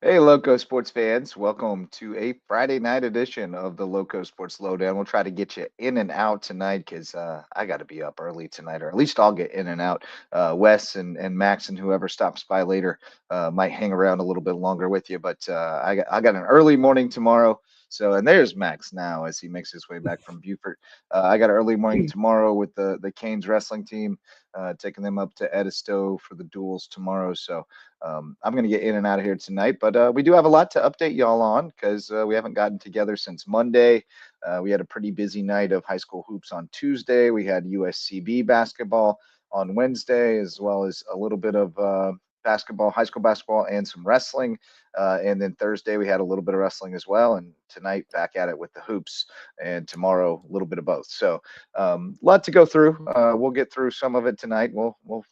Hey, Loco sports fans. Welcome to a Friday night edition of the Loco Sports Lowdown. We'll try to get you in and out tonight because I got to be up early tonight, or at least I'll get in and out. Wes and Max and whoever stops by later might hang around a little bit longer with you. But I got an early morning tomorrow. So, and there's Max now as he makes his way back from Beaufort. I got an early morning tomorrow with the Canes wrestling team, taking them up to Edisto for the duels tomorrow. So, I'm going to get in and out of here tonight, but we do have a lot to update y'all on because we haven't gotten together since Monday. We had a pretty busy night of high school hoops on Tuesday. We had USCB basketball on Wednesday, as well as a little bit of basketball, high school basketball, and some wrestling. And then Thursday, we had a little bit of wrestling as well. And tonight, back at it with the hoops. And tomorrow, a little bit of both. So, a lot to go through. We'll get through some of it tonight. We'll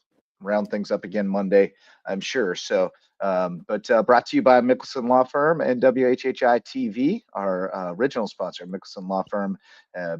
round things up again Monday, I'm sure. So, but brought to you by Mickelson Law Firm and WHHI TV, our original sponsor. Mickelson Law Firm,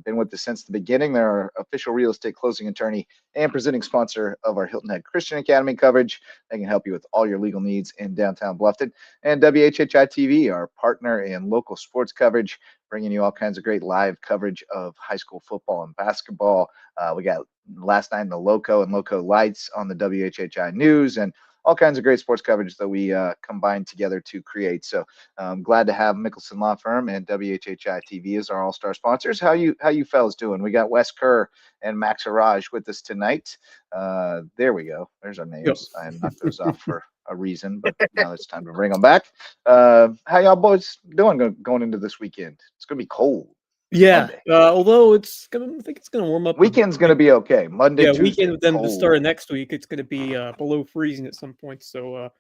been with us since the beginning. They're our official real estate closing attorney and presenting sponsor of our Hilton Head Christian Academy coverage. They can help you with all your legal needs in downtown Bluffton. And WHHI TV, our partner in local sports coverage, bringing you all kinds of great live coverage of high school football and basketball. We got last night in the Lowco and Lowco Lights on the WHHI News, and all kinds of great sports coverage that we combined together to create. So I'm glad to have Mickelson Law Firm and WHHI TV as our all-star sponsors. How you fellas doing? We got Wes Kerr and Max Araj with us tonight. There we go. There's our names. I knocked those off for a reason, but now it's time to bring them back. How y'all boys doing going into this weekend? It's gonna be cold. Yeah, although I think it's gonna warm up. Weekend's gonna be okay. Monday, yeah, Tuesday, weekend. Then cold. the start of next week, it's gonna be below freezing at some point. So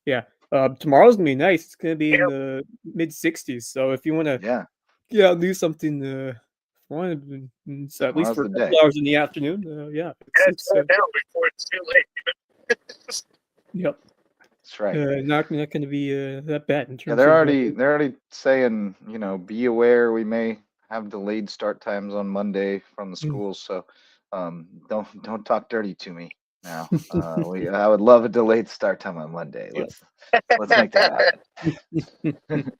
yeah, tomorrow's gonna be nice. It's gonna be in the mid 60s. So if you want to, do something fun, so at least for a couple hours in the afternoon. It's down before it's too late. Yep. That's right. Not going to be that bad in terms. Yeah, they're already saying, be aware we may have delayed start times on Monday from the schools. So don't talk dirty to me now. I would love a delayed start time on Monday. Let's make that happen.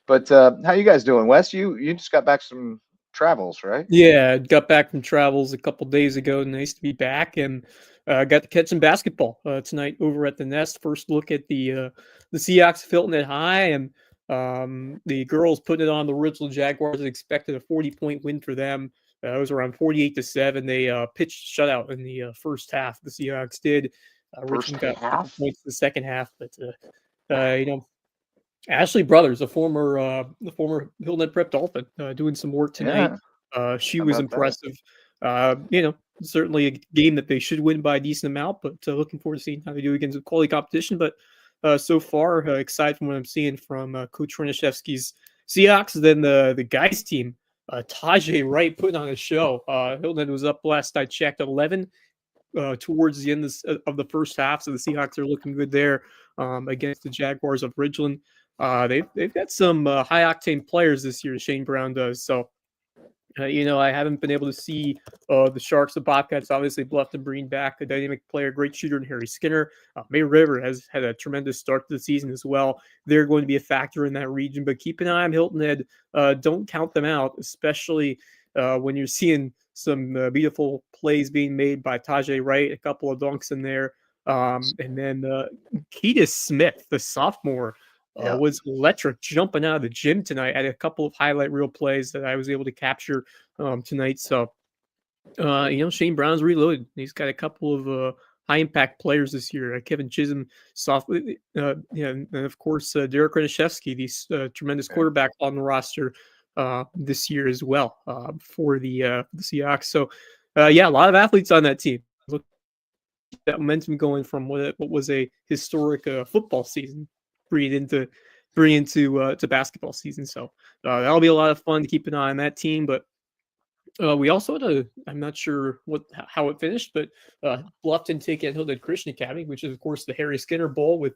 But how you guys doing, Wes? You just got back from travels, right? Yeah, got back from travels a couple days ago. Nice to be back, and got to catch some basketball tonight over at the Nest. First look at the Seahawks of Hilton Head High, and the girls putting it on the Richland Jaguars. Expected a 40-point win for them. It was around 48-7. They pitched shutout in the first half. The Seahawks did. Richland got points in the second half, but Ashley Brothers, the former Hilton Head Prep Dolphin, doing some work tonight. She was impressive. Certainly a game that they should win by a decent amount, but looking forward to seeing how they do against quality competition. But so far, excited from what I'm seeing from Coach Raniszewski's Seahawks. Then the guys team, Tajay Wright putting on a show. Hilton Head was up last I checked 11 towards the end of the first half, so the Seahawks are looking good there against the Jaguars of Ridgeland. They've got some high octane players this year. Shane Brown does. So, I haven't been able to see the Sharks, the Bobcats. Obviously, Bluffton bringing back a dynamic player, great shooter in Harry Skinner. May River has had a tremendous start to the season as well. They're going to be a factor in that region, but keep an eye on Hilton Head. Don't count them out, especially when you're seeing some beautiful plays being made by Tajay Wright, a couple of dunks in there. And then Ketis Smith, the sophomore, was electric, jumping out of the gym tonight. I had a couple of highlight reel plays that I was able to capture tonight. So, Shane Brown's reloaded. He's got a couple of high impact players this year. Kevin Chisholm, and of course Derek Raniszewski, these tremendous quarterback on the roster this year as well for the Seahawks. So, a lot of athletes on that team. Look, that momentum going from what was a historic football season. Bring into basketball season. So that'll be a lot of fun to keep an eye on that team. But we also had I'm not sure how it finished, but Bluffton taking Hilton Head Christian Academy, which is of course the Harry Skinner Bowl with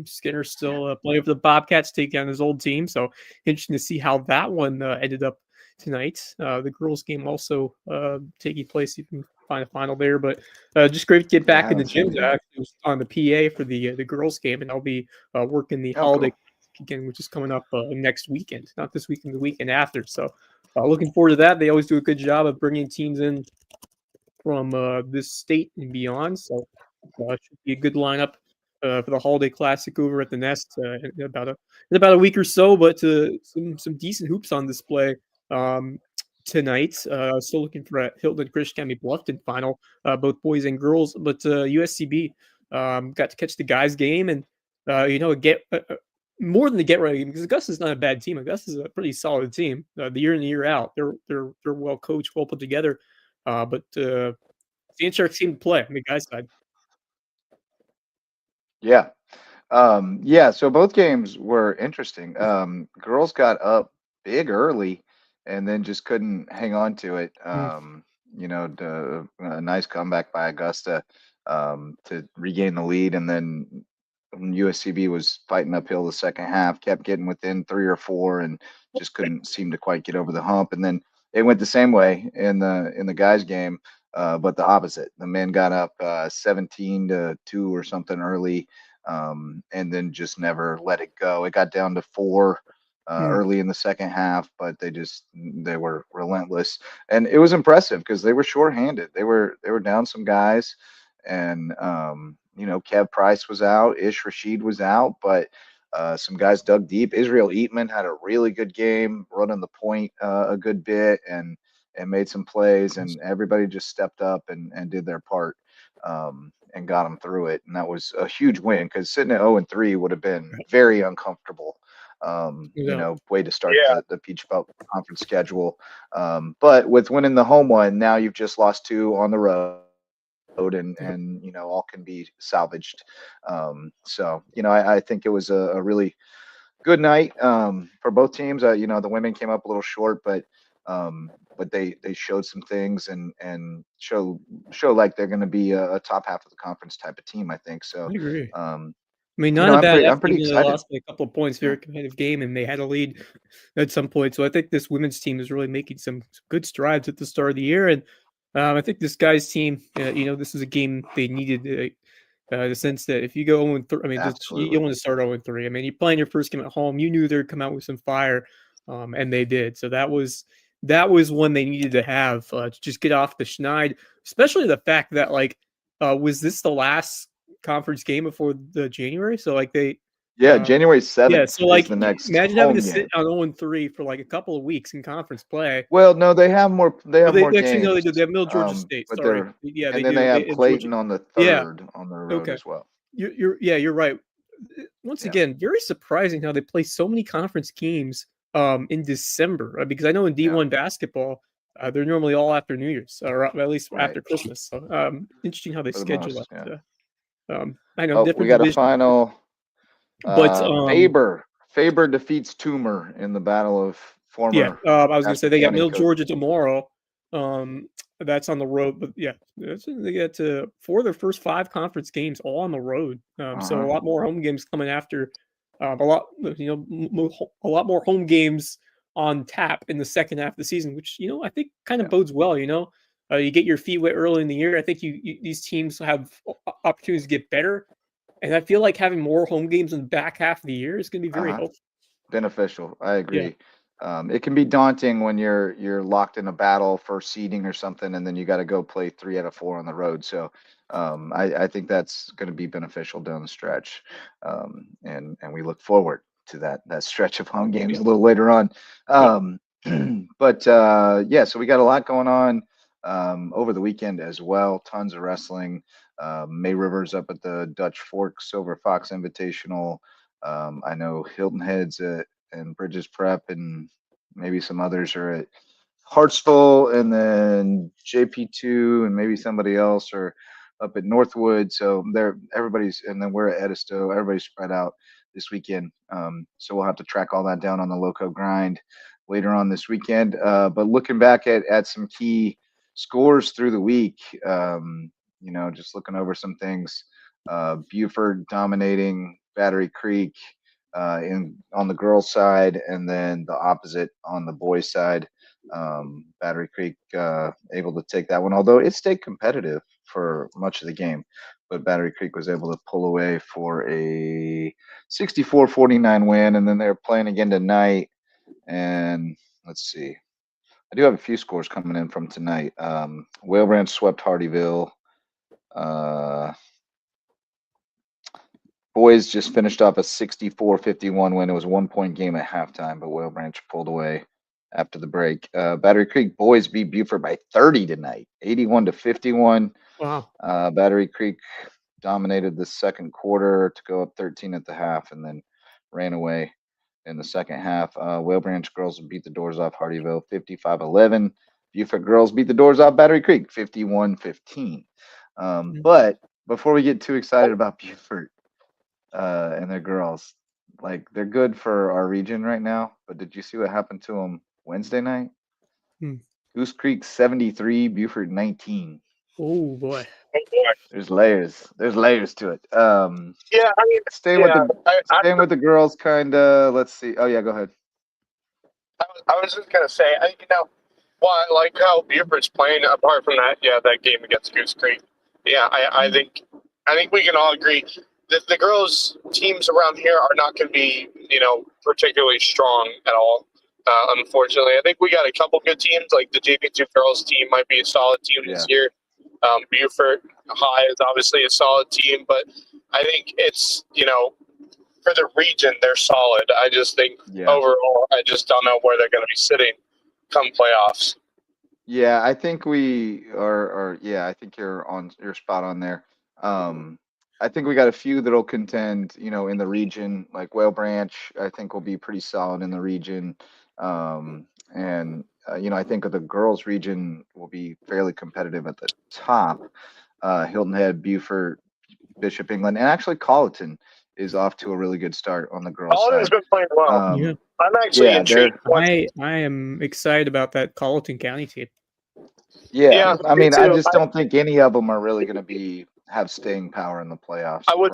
Skinner still playing for the Bobcats, take down his old team. So interesting to see how that one ended up tonight. The girls' game also taking place. You can find a final there, but just great to get Yeah, I back in the haven't seen gym. it I yet. actually was on the PA for the girls' game, and I'll be working the Oh, holiday cool. again, which is coming up next weekend. Not this weekend, the weekend after. So looking forward to that. They always do a good job of bringing teams in from this state and beyond. So it should be a good lineup for the holiday classic over at the Nest in about a week or so. But some decent hoops on display tonight. Still looking for a Hilton Christian County Bluffton final, both boys and girls. But USCB got to catch the guys game and get. More than the get ready game because Augusta's not a bad team. Augusta's a pretty solid team. The year in and year out, they're well coached, well put together. But Sand Sharks seem to play on the guys' side. Yeah. Yeah, so both games were interesting. Girls got up big early and then just couldn't hang on to it. Mm, A nice comeback by Augusta to regain the lead, and then USCB was fighting uphill the second half, kept getting within 3 or 4, and just couldn't seem to quite get over the hump. And then it went the same way in the guys' game, but the opposite. The men got up 17-2 or something early, and then just never let it go. It got down to 4 mm, early in the second half, but they were relentless, and it was impressive because they were shorthanded. They were down some guys, and Kev Price was out, Ish Rashid was out, but some guys dug deep. Israel Eatman had a really good game, running the point a good bit, and made some plays, and everybody just stepped up and did their part. And got them through it, and that was a huge win because sitting at 0-3 would have been very uncomfortable. no, Way to start Yeah. the Peach Belt Conference schedule. But with winning the home one, now you've just lost 2 on the road, and all can be salvaged. I think it was a really good night for both teams. The women came up a little short, but they showed some things and show like they're going to be a top half of the conference type of team. I think so. I agree. Um, I mean, not a I'm bad pretty I'm effort, pretty even though they excited. lost by a couple of points. Yeah, Very competitive game, and they had a lead at some point. So I think this women's team is really making some good strides at the start of the year. And I think this guy's team, this is a game they needed. The sense that if you go 0-3, I mean, you absolutely. don't want to start 0-3. I mean, you playing your first game at home, you knew they'd come out with some fire, and they did. So that was one they needed to have to just get off the schneid, especially the fact that was this the last conference game before the January? So Yeah, January yeah. 7th So is the next imagine having to home sit game. on 0-3 for like a couple of weeks in conference play. Well, no, they have more. They Well, have they more actually no, they games, do. They have Middle Georgia State. but Sorry, they're yeah, they and then do. they They have in Georgia. Clayton on the Yeah. third on the road Okay. as well. You're right. Once Yeah, again, very surprising how they play so many conference games in December because I know in yeah, D1 basketball they're normally all after New Year's or at least right. after Christmas. So interesting how they For the schedule most, yeah. that. I know Oh, we different got a divisions, final. but Faber defeats Toomer in the battle of yeah, former I was gonna say Casco they got County Middle coach. Georgia tomorrow. That's on the road, but yeah, they get 4 of their first 5 conference games all on the road. So a Uh-huh. lot more home games coming after. A lot, a lot more home games on tap in the second half of the season, which I think kind of Yeah. bodes well. You get your feet wet early in the year. I think these teams have opportunities to get better, and I feel like having more home games in the back half of the year is going to be very Uh-huh. helpful. Beneficial. I Yeah, agree. It can be daunting when you're locked in a battle for seeding or something, and then you got to go play 3 out of 4 on the road. So I think that's going to be beneficial down the stretch, and we look forward to that stretch of home games yeah, a little later on. yeah. Um, but yeah, so we got a lot going on over the weekend as well. Tons of wrestling. May Rivers up at the Dutch Fork Silver Fox Invitational. I know Hilton Heads and Bridges Prep and maybe some others are at Hartsville, and then JP2 and maybe somebody else are up at Northwood. So and then we're at Edisto. Everybody's spread out this weekend. So we'll have to track all that down on the Loco grind later on this weekend. But looking back at some key scores through the week, just looking over some things. Buford dominating Battery Creek in on the girls' side, and then the opposite on the boys' side. Battery Creek able to take that one, although it stayed competitive for much of the game. But Battery Creek was able to pull away for a 64-49 win, and then they're playing again tonight. And let's see, I do have a few scores coming in from tonight. Whale Branch swept Hardyville. Boys just finished off a 64-51 win. It was a 1-point game at halftime, but Whale Branch pulled away after the break. Battery Creek boys beat Buford by 30 tonight, 81-51. Wow. Battery Creek dominated the second quarter to go up 13 at the half, and then ran away in the second half. Whale Branch girls beat the doors off Hardyville 55-11. Buford girls beat the doors off Battery Creek 51-15. But before we get too excited about Buford and their girls, like, they're good for our region right now, but did you see what happened to them Wednesday night? Goose Creek 73, Buford 19. Oh boy. There's layers to it. Yeah, I mean, staying with the girls, kind of. Let's see. Oh yeah, go ahead. I was just gonna say, well, I like how Buford's playing. Apart from that, that game against Goose Creek. Yeah, I think we can all agree that the girls' teams around here are not going to be, particularly strong at all. Unfortunately, I think we got a couple good teams. Like the JP2 girls team might be a solid team this year. Buford High is obviously a solid team, but I think it's, for the region, they're solid. I just think overall, I just don't know where they're going to be sitting come playoffs. Yeah, I think we are. Yeah, I think you're spot on there. I think we got a few that'll contend, in the region, like Whale Branch. I think will be pretty solid in the region. I think the girls' region will be fairly competitive at the top. Hilton Head, Buford, Bishop England, and actually Colleton is off to a really good start on the girls' Colleton's side. been playing well. I'm actually intrigued. I am excited about that Colleton County team. Yeah, I mean, I just don't think any of them are really going to have staying power in the playoffs. I would.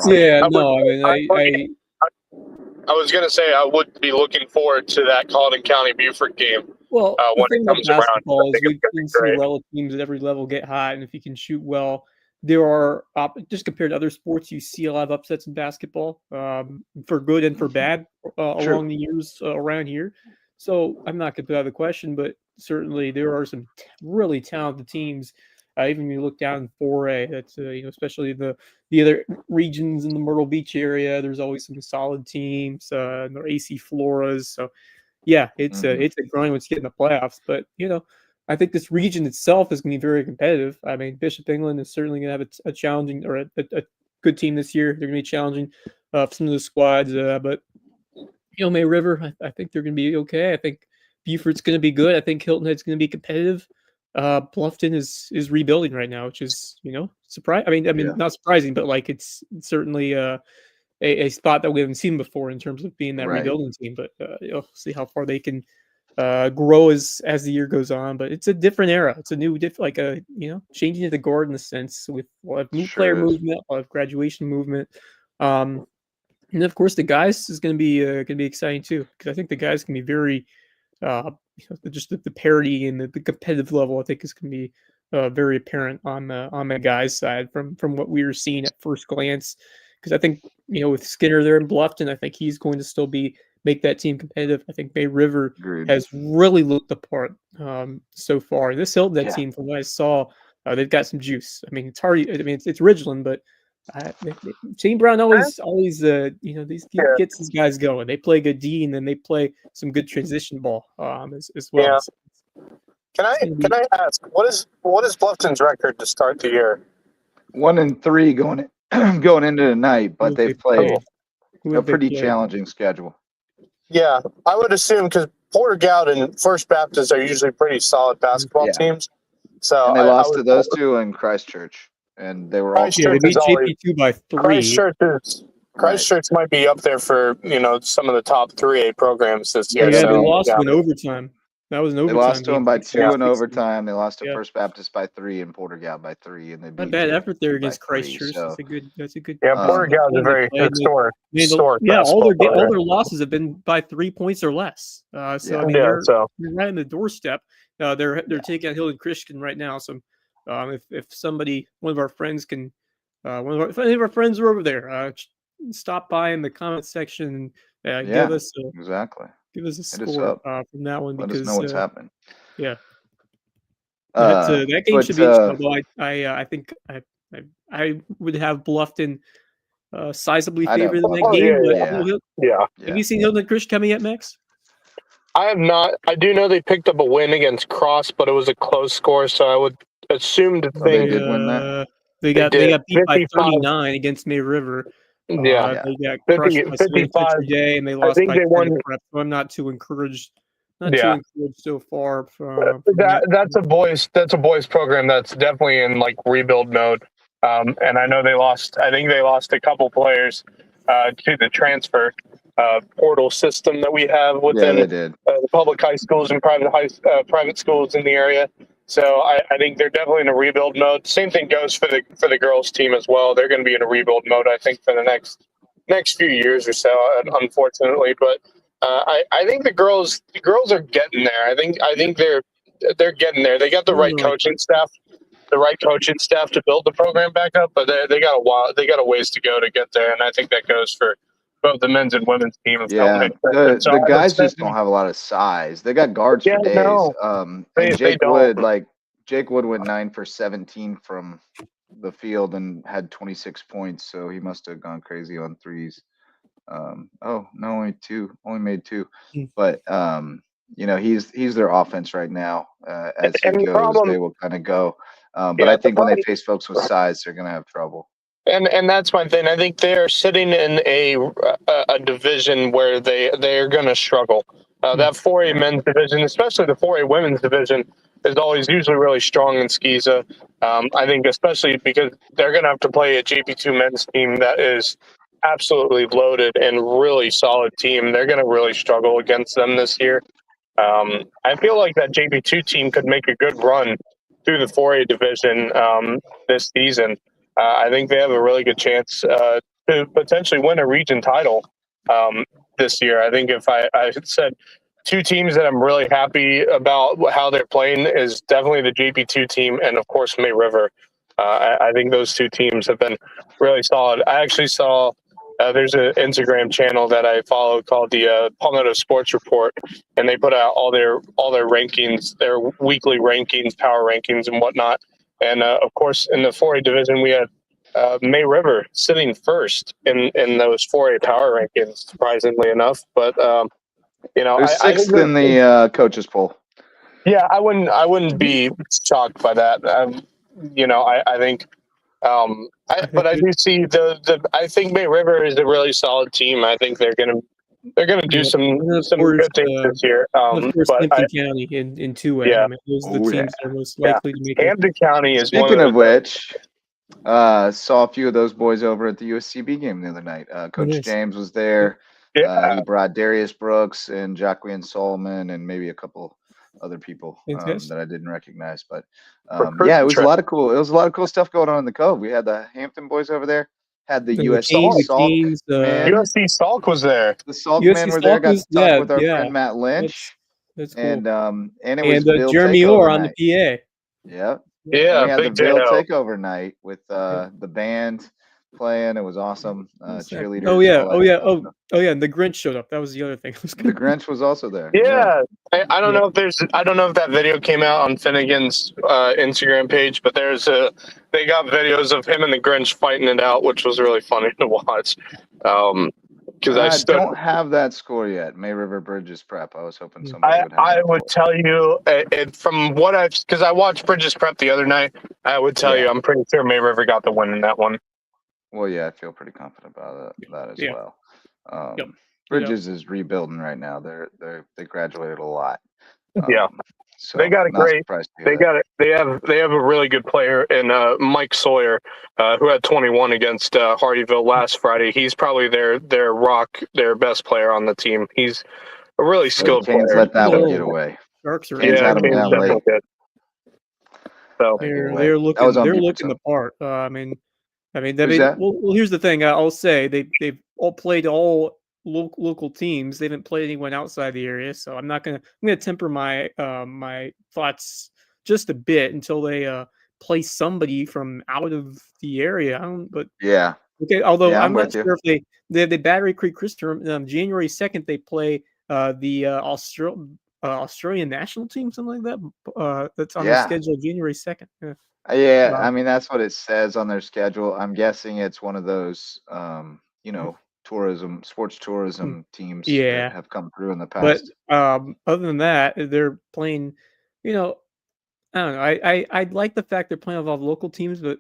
I was going to say I would be looking forward to that Colleton County Buford game. Well, when it comes around, we've seen Cinderella teams at every level get hot, and if you can shoot well, there are just compared to other sports, you see a lot of upsets in basketball, for good and for bad, along the years around here. So I'm not going to put out of the question, but certainly there are some really talented teams. Even when you look down in 4A, that's especially the other regions in the Myrtle Beach area, there's always some solid teams, and the AC Floras. So yeah, it's a grind once you get in the playoffs. But I think this region itself is going to be very competitive. I mean, Bishop England is certainly going to have a challenging or a good team this year. They're going to be challenging for some of the squads, but May River, I think they're going to be okay. I think Buford's going to be good. I think Hilton Head's going to be competitive. Bluffton is rebuilding right now, which is surprise. I mean, not surprising, but like it's certainly a spot that we haven't seen before in terms of being that rebuilding team. But see how far they can grow as the year goes on. But it's a different era. It's a new, changing of the guard in a sense with a lot of new player movement, a lot of graduation movement. And of course, the guys is going to be exciting too, because I think the guys can be very. Just the parity and the competitive level, I think, is going to be very apparent on the guys' side from what we were seeing at first glance. Because I think with Skinner there in Bluffton, I think he's going to still make that team competitive. I think Bay River has really looked the part so far. And this Hilton Head team, from what I saw, they've got some juice. I mean, it's hard. I mean, it's Ridgeland, but Shane Brown always gets these guys going. They play good D, and then they play some good transition ball as well. Yeah. Can I ask what is Bluffton's record to start the year? 1-3 going into tonight, but they've played a pretty challenging schedule. Yeah, I would assume because Porter Gout and First Baptist are usually pretty solid basketball teams. So and they lost to those two in Christchurch. And they were all they beat JP2 by 3. Christchurch might be up there for some of the top 3A programs this year. Yeah, they lost in overtime. That was an They overtime lost to game. them by 2 in 16. overtime. They lost to Yeah. First Baptist by 3 and Portergal by 3, and they Not beat bad Jake effort there by against 3. Christchurch. So That's a good. Yeah, Portergal is a game they very played. historic Yeah, all basketball their losses have been by 3 points or less. So I mean, they're right on the doorstep. They're taking out Hilton Christian right now. So if somebody, one of our friends can, if any of our friends are over there, stop by in the comment section and give us a score from that one, let because us know what's happening. Yeah. That game should be interesting. Although I think I would have Bluffton sizably favored in that game. Yeah. Have you seen Hilton Christian coming yet, Max? I have not. I do know they picked up a win against Cross, but it was a close score, so I would assume to think they did win that. They got beat by 39 against May River. They got crushed by 55 today, and they lost by 10 to Prep. So I'm not too encouraged. Not too encouraged so far. That's a boys program that's definitely in like rebuild mode. And I know they lost. I think they lost a couple players to the transfer portal system that we have within the public high schools and private schools in the area. So I think they're definitely in a rebuild mode. Same thing goes for the girls team as well. They're going to be in a rebuild mode, I think, for the next few years or so, unfortunately. But I think the girls are getting there. I think they're getting there. They got the right coaching staff. The right coaching staff to build the program back up, but they got a ways to go to get there, and I think that goes for both the men's and women's team. The guys just don't have a lot of size. They got guards for days. No. And Jake Wood went 9 for 17 from the field and had 26 points, so he must have gone crazy on threes. Only made 2, but he's their offense right now. As he goes, they will kind of go. But I think when they face folks with size, they're going to have trouble. And that's my thing. I think they're sitting in a division where they're going to struggle. That 4A men's division, especially the 4A women's division, is always usually really strong in Skeeza. I think especially because they're going to have to play a JP2 men's team that is absolutely loaded and really solid team. They're going to really struggle against them this year. I feel like that JP2 team could make a good run through the 4A division this season. I think they have a really good chance to potentially win a region title this year. I think if I said 2 teams that I'm really happy about how they're playing is definitely the JP2 team and, of course, May River. I think those 2 teams have been really solid. I actually saw there's an Instagram channel that I follow called the Palmetto Sports Report, and they put out all their rankings, their weekly rankings, power rankings, and whatnot. And of course, in the 4A division, we had May River sitting first in those 4A power rankings, surprisingly enough. But they're 6th in the coaches poll. Yeah, I wouldn't be shocked by that. I think. But I do see I think May River is a really solid team. I think they're gonna do some good things this year. But Hampton County in 2A. Yeah. I mean, those are the teams that are most likely to make it. Hampton County is Speaking of which, saw a few of those boys over at the USCB game the other night. Coach James was there. He brought Darius Brooks and Jacqueline Solomon and maybe a couple other people that I didn't recognize, but it was a lot of cool stuff going on in the Cove. We had the Hampton boys over there, had the USC Salk man. USC Salk was there. The Salk man were there. Got to talk with our friend Matt Lynch. That's cool. And it was Bill Jeremy Orr on the PA. Yep. Yeah, and we had the Bill Takeover night with the band playing. It was awesome. Cheerleaders. Oh yeah. And the Grinch showed up. That was the other thing. The Grinch was also there. Yeah. I don't know if that video came out on Finnegan's Instagram page, but they got videos of him and the Grinch fighting it out, which was really funny to watch. Because I don't have that score yet. May River Bridges Prep. I was hoping somebody would have. I would tell you from what because I watched Bridges Prep the other night. I would tell you I'm pretty sure May River got the win in that one. Well, yeah, I feel pretty confident about that as well. Bridges is rebuilding right now. They graduated a lot. So they got they have a really good player in Mike Sawyer, who had 21 against Hardyville last Friday. He's probably their best player on the team. He's a really skilled player. Let that one get away. Sharks are Kane's had them Kane's down definitely late. good. So they're looking the part. Who's that? Well, here's the thing. I'll say they've all played all local teams. They haven't played anyone outside the area, so I'm gonna temper my my thoughts just a bit until they play somebody from out of the area. Yeah. Okay, although Yeah, I'm I'm not with you. sure if they have the Battery Creek Christian January 2nd they play the Australian national team, something like that. That's on their Yeah. schedule January 2nd. Yeah. Yeah, I mean that's what it says on their schedule. I'm guessing it's one of those sports tourism teams that Yeah. have come through in the But past. other than that, they're playing, you know, I don't know. I like the fact they're playing with all the local teams, but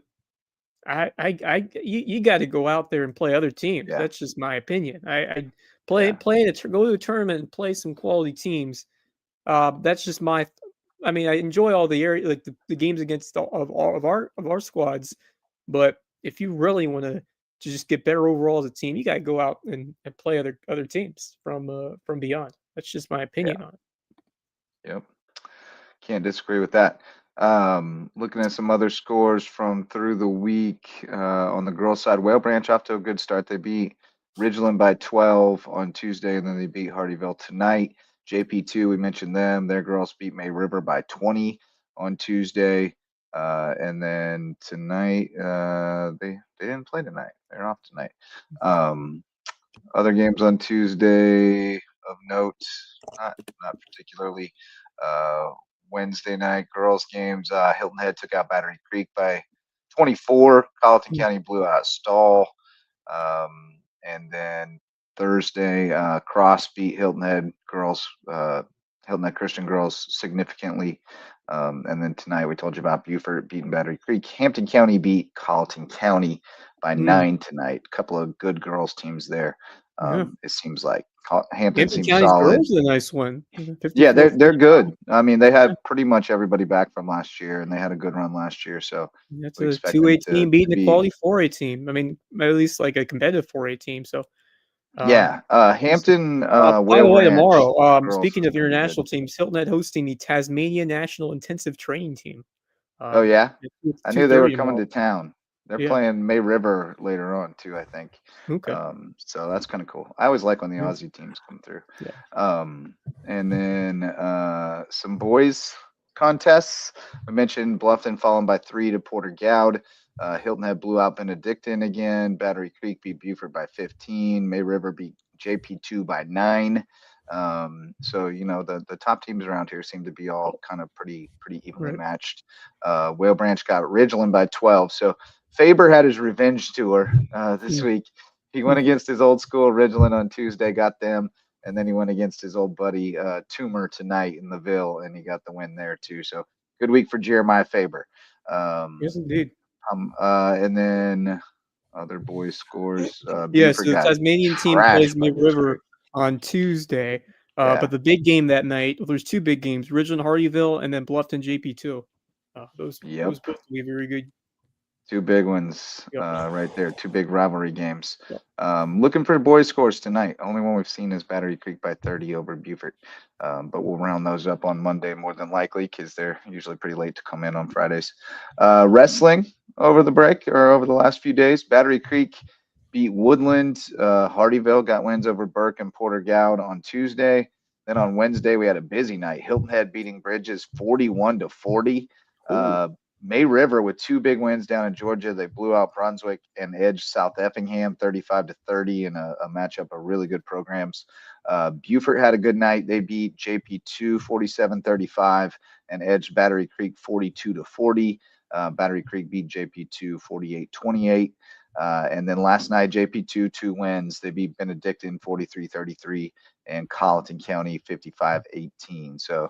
you got to go out there and play other teams. Yeah. That's just my opinion. I Yeah. go to a tournament and play some quality teams. That's just my. I mean, I enjoy all the area like the games against all of our squads, but if you really want to just get better overall as a team, you got to go out and play other teams from beyond. That's just my Yeah. opinion on it. Yep. Can't disagree with that. Looking at some other scores from through the week on the girls' side, Whale Branch off to a good start. They beat Ridgeland by 12 on Tuesday, and then they beat Hardyville tonight. JP2, we mentioned them. Their girls beat May River by 20 on Tuesday, and then tonight they didn't play tonight. They're off tonight. Other games on Tuesday of note, not particularly. Uh, Wednesday night girls games. Hilton Head took out Battery Creek by 24. Colleton County blew out Stall. And then Thursday, Cross beat Hilton Head girls, Hilton Head Christian girls significantly. And then tonight we told you about Beaufort beating Battery Creek. Hampton County beat Colleton County by 9 tonight. A couple of good girls teams there. It seems like Hampton seems County's solid. girls is a nice one. Yeah, they're good. I mean, they had pretty much everybody back from last year, and they had a good run last year. So that's we a expect 2A them team to beating a be. quality 4A team. I mean, at least like a competitive 4A team. So Yeah, Hampton, by Whale the way, Ranch tomorrow, girls speaking of are pretty international good. teams, Hilton Head hosting the Tasmania National Intensive Training Team. Oh yeah, It's I knew they were 2:30 coming tomorrow. to town. They're Yeah. playing May River later on too, I think. Okay. So that's kind of cool. I always like when the Yeah. Aussie teams come through. Yeah. And then some boys contests. We mentioned Bluffton falling by 3 to Porter Goud. Hilton Head blew out Benedictine again. Battery Creek beat Beaufort by 15. May River beat JP2 by 9. So the top teams around here seem to be all kind of pretty evenly matched. Whale Branch got Ridgeland by 12. So Faber had his revenge tour this week. He went against his old school Ridgeland on Tuesday, got them, and then he went against his old buddy Toomer tonight in the Ville, and he got the win there too. So good week for Jeremiah Faber. Yes, indeed. And then other boys scores. So Beaufort the got Tasmanian team plays trashed by May Goose River Creek. on Tuesday. Yeah. But the big game that night, there's two big games: Ridgeland Hardyville and then Bluffton JP2. Those both will be very good. Two big ones right there. Two big rivalry games. Yep. Looking for boys scores tonight. Only one we've seen is Battery Creek by 30 over Beaufort. But we'll round those up on Monday more than likely because they're usually pretty late to come in on Fridays. Wrestling over the break or over the last few days. Battery Creek beat Woodland. Hardyville got wins over Burke and Porter Goud on Tuesday. Then on Wednesday, we had a busy night. Hilton Head beating Bridges 41 to 40. May River with two big wins down in Georgia. They blew out Brunswick and edged South Effingham 35 to 30 in a matchup of really good programs. Beaufort had a good night. They beat JP2 47-35 and edged Battery Creek 42 to 40. Battery Creek beat JP2 48-28. And then last night, JP2, 2 wins. They beat Benedictine 43-33 and Colleton County 55-18. So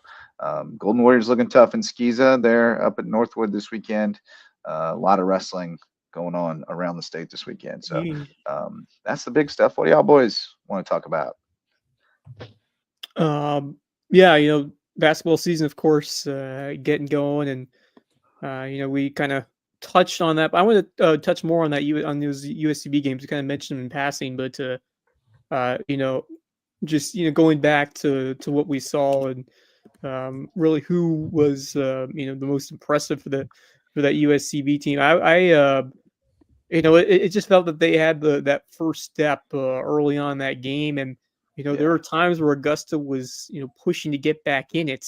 Golden Warriors looking tough in Skeeza. They're up at Northwood this weekend. A lot of wrestling going on around the state this weekend. So that's the big stuff. What do y'all boys want to talk about? Yeah, basketball season, of course, getting going, and we kind of touched on that. But I want to touch more on that on those USCB games. We kind of mentioned them in passing, but just going back to what we saw and really who was the most impressive for that USCB team. It just felt that they had that first step early on in that game, and there were times where Augusta was pushing to get back in it,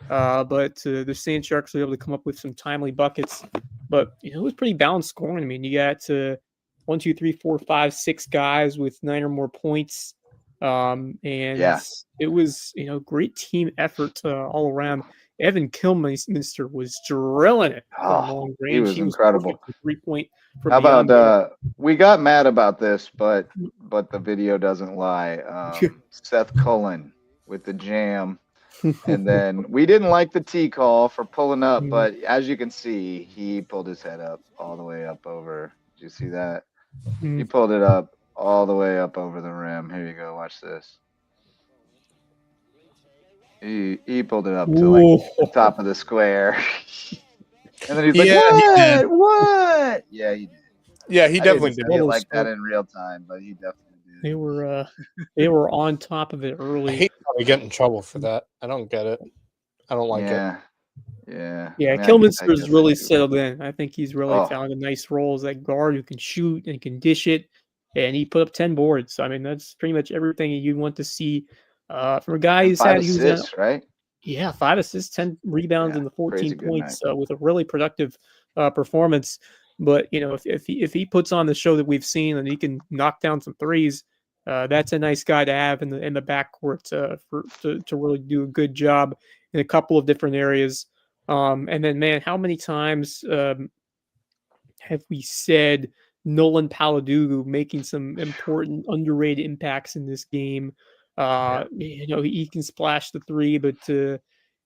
but the Sand Sharks were able to come up with some timely buckets. But it was pretty balanced scoring. I mean, you got 1, 2, 3, 4, 5, 6 guys with 9 or more points, and it was great team effort all around. Evan Kilminster was drilling it from long range. He was incredible. 3-point from How beyond. about we got mad about this, but the video doesn't lie. Seth Cullen with the jam. And then we didn't like the T call for pulling up, but as you can see, he pulled his head up all the way up over. Did you see that? He pulled it up all the way up over the rim. Here you go. Watch this. He pulled it up to like the top of the square. And then he's like, what? What? Yeah, he did. Yeah, he definitely did. It like that in real time, but he definitely did. They were on top of it early. I hate how they get in trouble for that. I don't get it. I don't like it. Yeah. Yeah, Kilminster's really settled in. I think he's really found a nice role as that guard who can shoot and can dish it. And he put up 10 boards. I mean, that's pretty much everything you want to see from a guy who's 5 assists, right? Yeah, 5 assists, 10 rebounds, and the 14 points with a really productive performance. But if he puts on the show that we've seen and he can knock down some threes, that's a nice guy to have in the backcourt to really do a good job in a couple of different areas. And then, man, how many times have we said Nolan Paladugu making some important underrated impacts in this game? He can splash the 3, but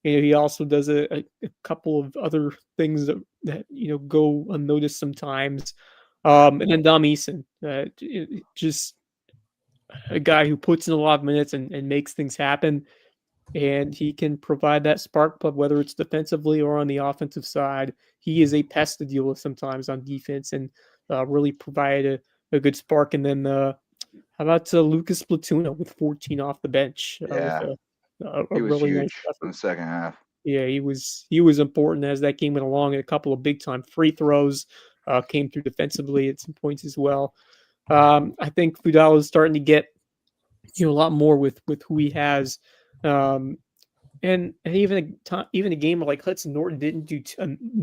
he also does a couple of other things that go unnoticed sometimes. And then Dom Eason, just a guy who puts in a lot of minutes and makes things happen. And he can provide that spark plug, whether it's defensively or on the offensive side. He is a pest to deal with sometimes on defense and really provide a good spark. And then how about Lucas Platuna with 14 off the bench? He was really huge nice in the second half. Yeah, he was important as that game went along, and a couple of big time free throws came through defensively at some points as well. I think Fudal is starting to get a lot more with who he has, and even a game like Hudson Norton didn't do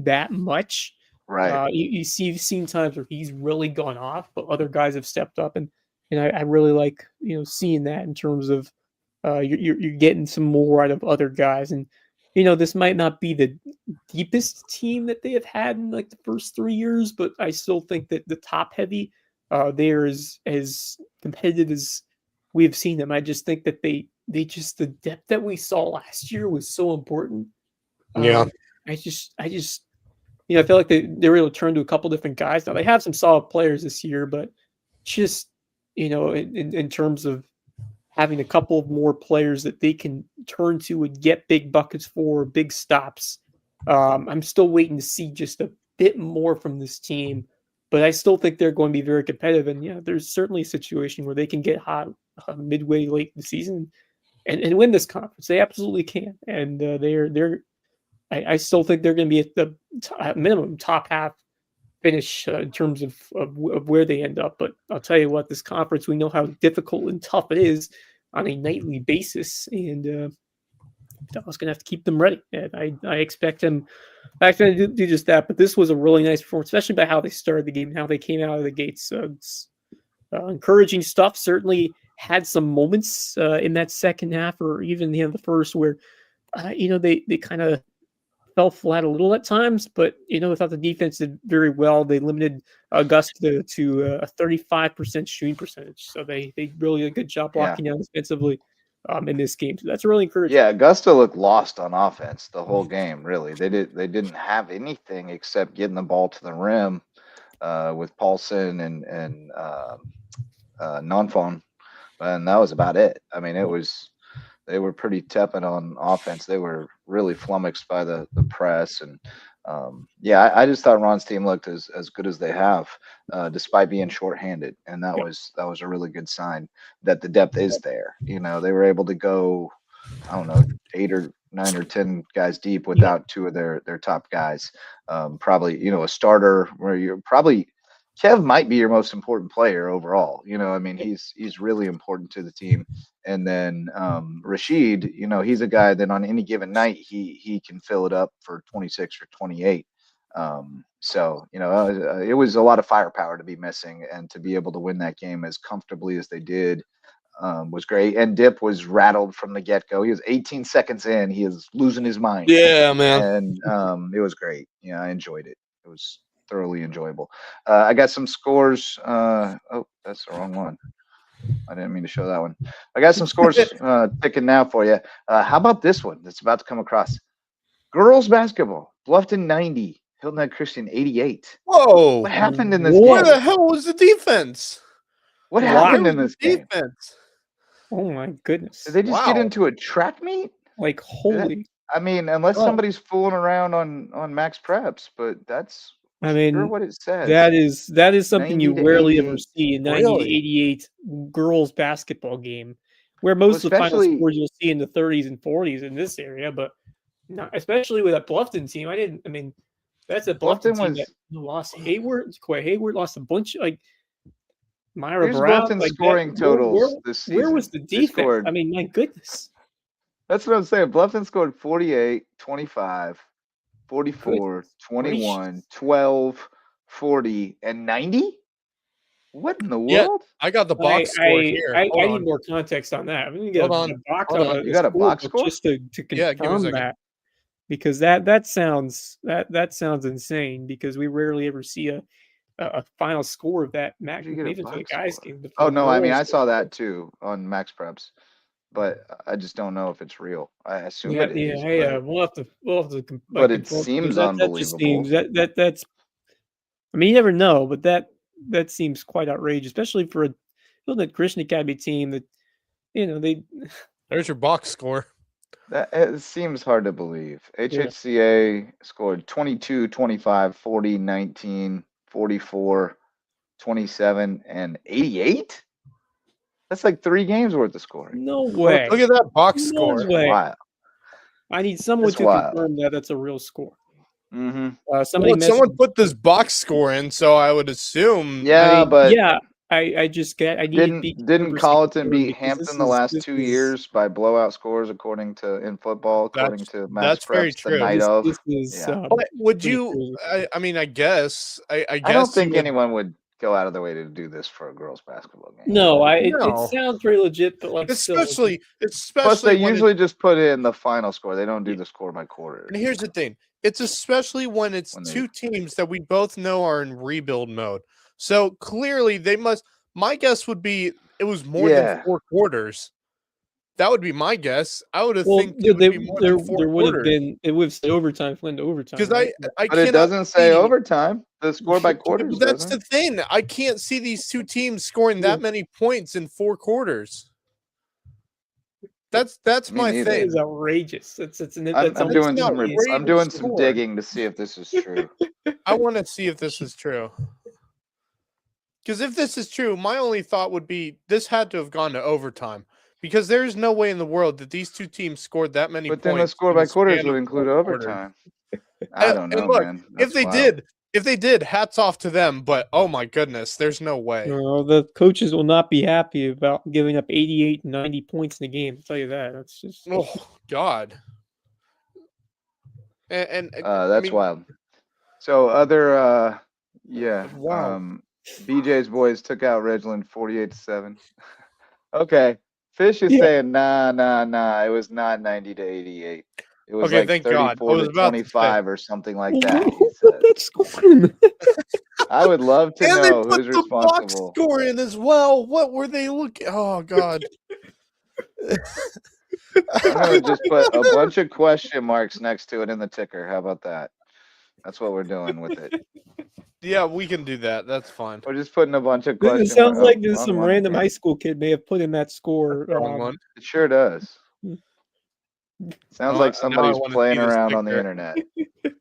that much. Right. You've seen times where he's really gone off, but other guys have stepped up, and I really like seeing that in terms of you're getting some more out of other guys, and this might not be the deepest team that they have had in like the first 3 years, but I still think that the top heavy there is as competitive as we have seen them. I just think that they just, the depth that we saw last year was so important. I just I feel like they were able to turn to a couple different guys. Now they have some solid players this year, but just in terms of having a couple of more players that they can turn to and get big buckets for, big stops. I'm still waiting to see just a bit more from this team, but I still think they're going to be very competitive. And there's certainly a situation where they can get hot midway late in the season and win this conference. They absolutely can. And I still think they're going to be at the minimum top half finish in terms of where they end up. But I'll tell you what, this conference, we know how difficult and tough it is on a nightly basis, and I was going to have to keep them ready. And I expect them to do just that. But this was a really nice performance, especially by how they started the game and how they came out of the gates. It's encouraging stuff. Certainly had some moments in that second half, or even the first, where they kind of fell flat a little at times, but I thought the defense did very well. They limited Augusta to a 35% shooting percentage, so they really did a good job blocking down defensively in this game. So that's really encouraging. Yeah, Augusta looked lost on offense the whole game. Really, they didn't have anything except getting the ball to the rim with Paulson and Nonphone, and that was about it. I mean, they were pretty tepid on offense. They were really flummoxed by the press. And I just thought Ron's team looked as good as they have, despite being shorthanded. And that was a really good sign that the depth is there. They were able to go, I don't know, or 10 guys deep without two of their top guys. Probably, a starter where you're probably Kev might be your most important player overall. I mean, he's really important to the team. And then Rashid, he's a guy that on any given night he can fill it up for 26 or 28. It was a lot of firepower to be missing, and to be able to win that game as comfortably as they did was great. And Dip was rattled from the get-go. He was 18 seconds in. He is losing his mind. Yeah, man. And it was great. Yeah, I enjoyed it. It was thoroughly enjoyable. I got some scores. Oh, that's the wrong one. I didn't mean to show that one. I got some scores ticking now for you. How about this one that's about to come across? Girls basketball, Bluffton 90, Hilton Head Christian 88. Whoa. What happened in this game? Where the hell was the defense? What happened in this game? Oh my goodness! Did they just get into a track meet? Like holy! I mean, unless somebody's fooling around on Max Preps, but that's what it says. That is something you rarely ever see in 90 Really? to 88 girls basketball game, where most of the final scores you'll see in the 30s and 40s in this area, but not, especially with that Bluffton team. That's a Bluffton team that lost Hayward. Quay Hayward lost a bunch. Like Myra Brown. Bluffton scoring totals this season. Where was the defense? I mean, my goodness. That's what I'm saying. Bluffton scored 48, 25, 44, 21, 12, 40, and 90? What in the world? Yeah, I got the box score here. I need more context on that. I'm going to get a box score. You got a box score? Just to confirm that. Because that sounds insane, because we rarely ever see a final score of that Max guys game. Oh no, I mean I saw that too on Max Preps, but I just don't know if it's real. I assume it is. Yeah, we'll have to. But it seems unbelievable. That's. I mean, you never know, but that seems quite outrageous, especially for a Christian Academy team that, they. There's your box score. It seems hard to believe. HHCA scored 22, 25, 40, 19, 44, 27, and 88? That's like 3 games worth of scoring. No way. Look at that box score. Way. Wow. I need someone to confirm that that's a real score. Mm-hmm. Someone put this box score in, so I would assume. Didn't Colleton beat Hampton the last 2 years by blowout scores according to in football, according to Max Preps the night of? Would you? I guess. I don't think anyone would go out of their way to do this for a girls basketball game. No, it sounds pretty legit, but like especially plus they usually just put in the final score. They don't do the score by quarter. And here's the thing: it's especially when it's two teams that we both know are in rebuild mode. So clearly they must. My guess would be it was more than 4 quarters. That would be my guess. I would have think it would be more than 4 there would have quarters. been. It would have said overtime, went to overtime. Because but it doesn't say overtime. The score by quarters. That's the thing. I can't see these two teams scoring that many points in 4 quarters. That's my thing. It's outrageous. I'm doing some digging to see if this is true. I want to see if this is true. Because if this is true, my only thought would be this had to have gone to overtime. Because there's no way in the world that these two teams scored that many points. But then the score by quarters would include overtime. I don't know, man. If they did, hats off to them. But oh my goodness, there's no way. No, the coaches will not be happy about giving up 88 and 90 points in the game. I'll tell you that. That's just God. And that's wild. So other BJ's boys took out Ridgeland 48-7. Okay. Fish is saying nah. It was not 90 to 88. It was like 34 to 25 or something like that. I would love to know who's responsible. Box score in as well. What were they looking? Oh God. I'm gonna just put a bunch of question marks next to it in the ticker. How about that? That's what we're doing with it. Yeah, we can do that. That's fine. We're just putting a bunch of questions. It sounds like there's some random high school kid may have put in that score. It sure does. Sounds like somebody's playing around on the internet.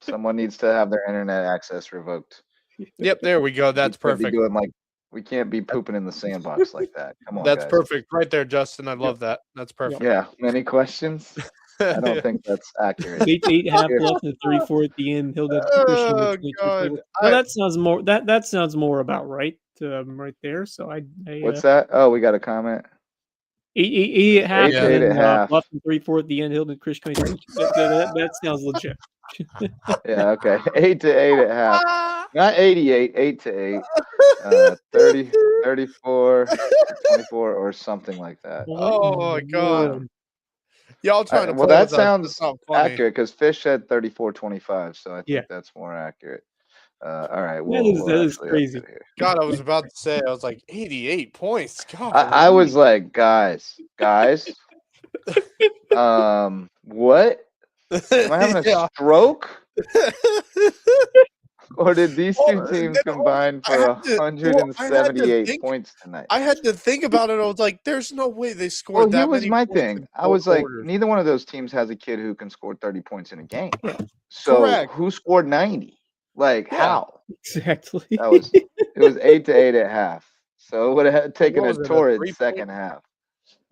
Someone needs to have their internet access revoked. Yep, there we go. That's perfect. We can't be pooping in the sandbox like that. Come on, that's guys. Perfect right there, Justin. I love that. That's perfect. Yeah. Many questions? I don't think that's accurate. 8.5 left and 34 at the end. Hilda Christian with 22 total. Well, that sounds more that sounds more about right there. So I What's that? Oh, we got a comment. 8.5 to 8.5 left and 34 at the end. Hilda Christian 22. That sounds legit. Yeah, okay. 8 to 8.5. Not 88, 8 to 8. 30, 34 to 24 or something like that. Oh my god. Y'all trying to play well, that with us. sounds accurate because Fish said 34-25, so I think Yeah. that's more accurate. All right, that is crazy. God, I was about to say, I was like 88 points. God, I was like, guys, what? Am I having a stroke? Or did these two teams combine for 178 points tonight? I had to think about it. I was like, there's no way they scored that many points. Well, here was my thing. I was like, neither one of those teams has a kid who can score 30 points in a game. So who scored 90? Like, how? Exactly. It was 8 to 8.5. So it would have taken a torrid second half.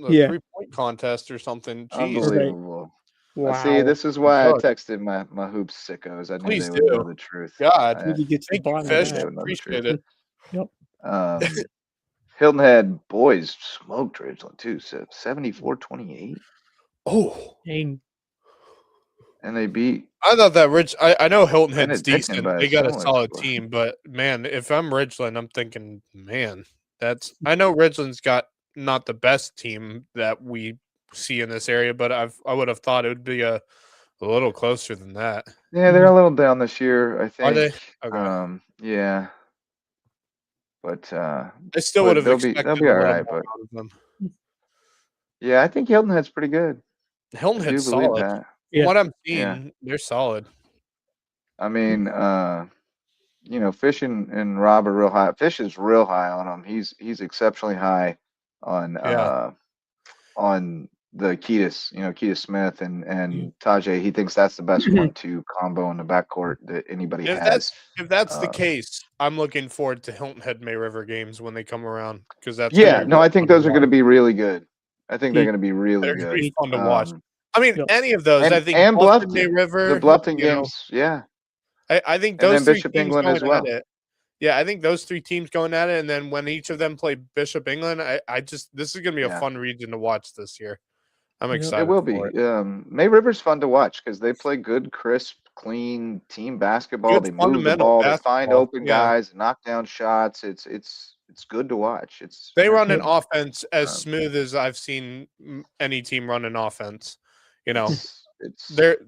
A 3-point contest or something. Jeez. Unbelievable. Wow. See, this is why I texted my hoops sickos. I knew they would know the truth. God, thank you, Fish. Appreciate it. Yep. Hilton Head boys smoked Ridgeland too. So 74-28. Oh, dang. And they beat. I thought that I know Hilton Head's decent. They got a solid team, but man, if I'm Ridgeland, I'm thinking, man, I know Ridgeland's got not the best team that we see in this area, but I would have thought it would be a little closer than that. Yeah, they're a little down this year, I think. Are they? Okay. Yeah. But I still would have expected they'll be all right, but out of them. Yeah, I think Hilton Head's pretty good. Hilton Head's solid. From what I'm seeing, they're solid. I mean, Fish and Rob are real high. Fish is real high on him. He's exceptionally high on the Ketis Smith and Tajay. He thinks that's the best 1-2 combo in the backcourt that anybody has. If that's the case, I'm looking forward to Hilton Head May River games when they come around because that's I think those are going to be really good. I think they're going to be really good. They're going to be fun to watch. I mean, any of those. I think and Bluffton, May River, the Bluffton games, I think those three Bishop teams England going as well. at it. Yeah, I think those three teams going at it, and then when each of them play Bishop England, this is going to be a fun region to watch this year. I'm excited. It will be. May River's fun to watch because they play good, crisp, clean team basketball. They move the ball. They find open guys, knock down shots. It's good to watch. They run an offense as smooth as I've seen any team run an offense. Their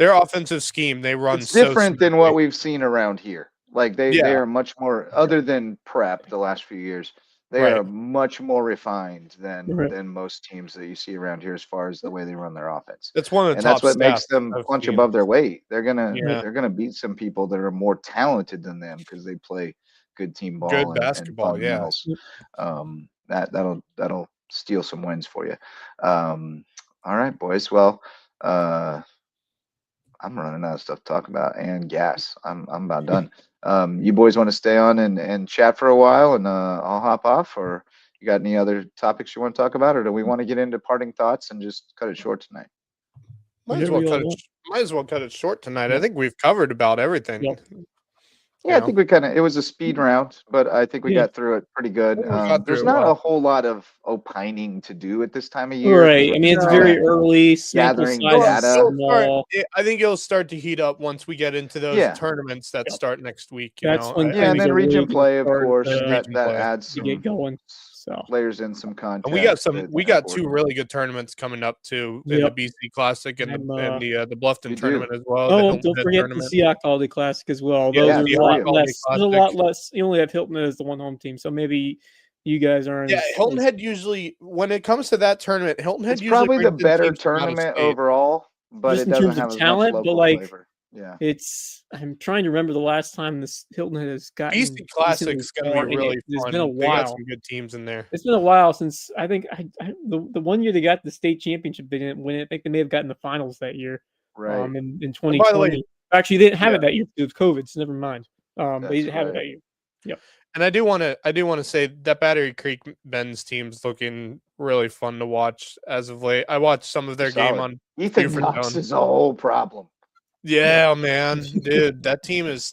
offensive scheme they run. It's different than what we've seen around here. Like they are much more, other than prep the last few years. They are much more refined than most teams that you see around here as far as the way they run their offense. That's one of the and top that's what makes them I've punch seen. above their weight. They're gonna beat some people that are more talented than them because they play good team ball, good and basketball. fundamentals. That'll steal some wins for you. All right, boys. Well, I'm running out of stuff to talk about and gas. I'm about done. You boys want to stay on and chat for a while, and I'll hop off, or you got any other topics you want to talk about, or do we want to get into parting thoughts and just cut it short tonight? Might as well cut it short tonight. I think we've covered about everything. Yeah, I think it was a speed round, but I think we got through it pretty good. There's not a whole lot of opining to do at this time of year. Right. I mean, it's very early. Gathering data. I think it'll start to heat up once we get into those tournaments that start next week. That's when and then region play, of course, that adds to get going. So layers in some content. And we got two really good tournaments coming up too in the BC Classic and the Bluffton tournament as well. Oh, don't forget the Seahawks Holiday Classic as well. Those are a lot less. You only have Hilton as the one home team, so maybe you guys aren't. Yeah, Hilton Head usually, when it comes to that tournament, Hilton Head usually probably the better tournament overall, but just it doesn't have as much talent, but flavor. Yeah, I'm trying to remember the last time this Hilton Head has gotten. BC Classic's going to be really fun. It's been a while. They got some good teams in there. It's been a while since I think the 1 year they got the state championship, they didn't win it. I think they may have gotten the finals that year. Right. In 2020. By the way, actually, they didn't have it that year because of COVID. So never mind. They didn't have it that year. Yep. And I do want to say that Battery Creek men's team's looking really fun to watch as of late. I watched some of their game on Ethan Knox Buford is a whole problem. Yeah, man, dude, that team is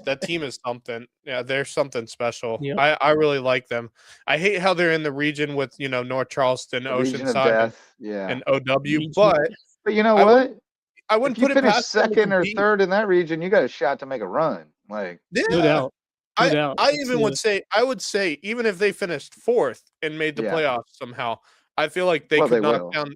something. Yeah, they're something special. Yep. I really like them. I hate how they're in the region with North Charleston, The region of Oceanside, death. Yeah. and OW, But you know I what? wouldn't If you put it finish past them to second or compete. third in that region, you got a shot to make a run. Like, Yeah, no doubt. No doubt. I even would say even if they finished fourth and made the playoffs somehow, I feel like they could knock down.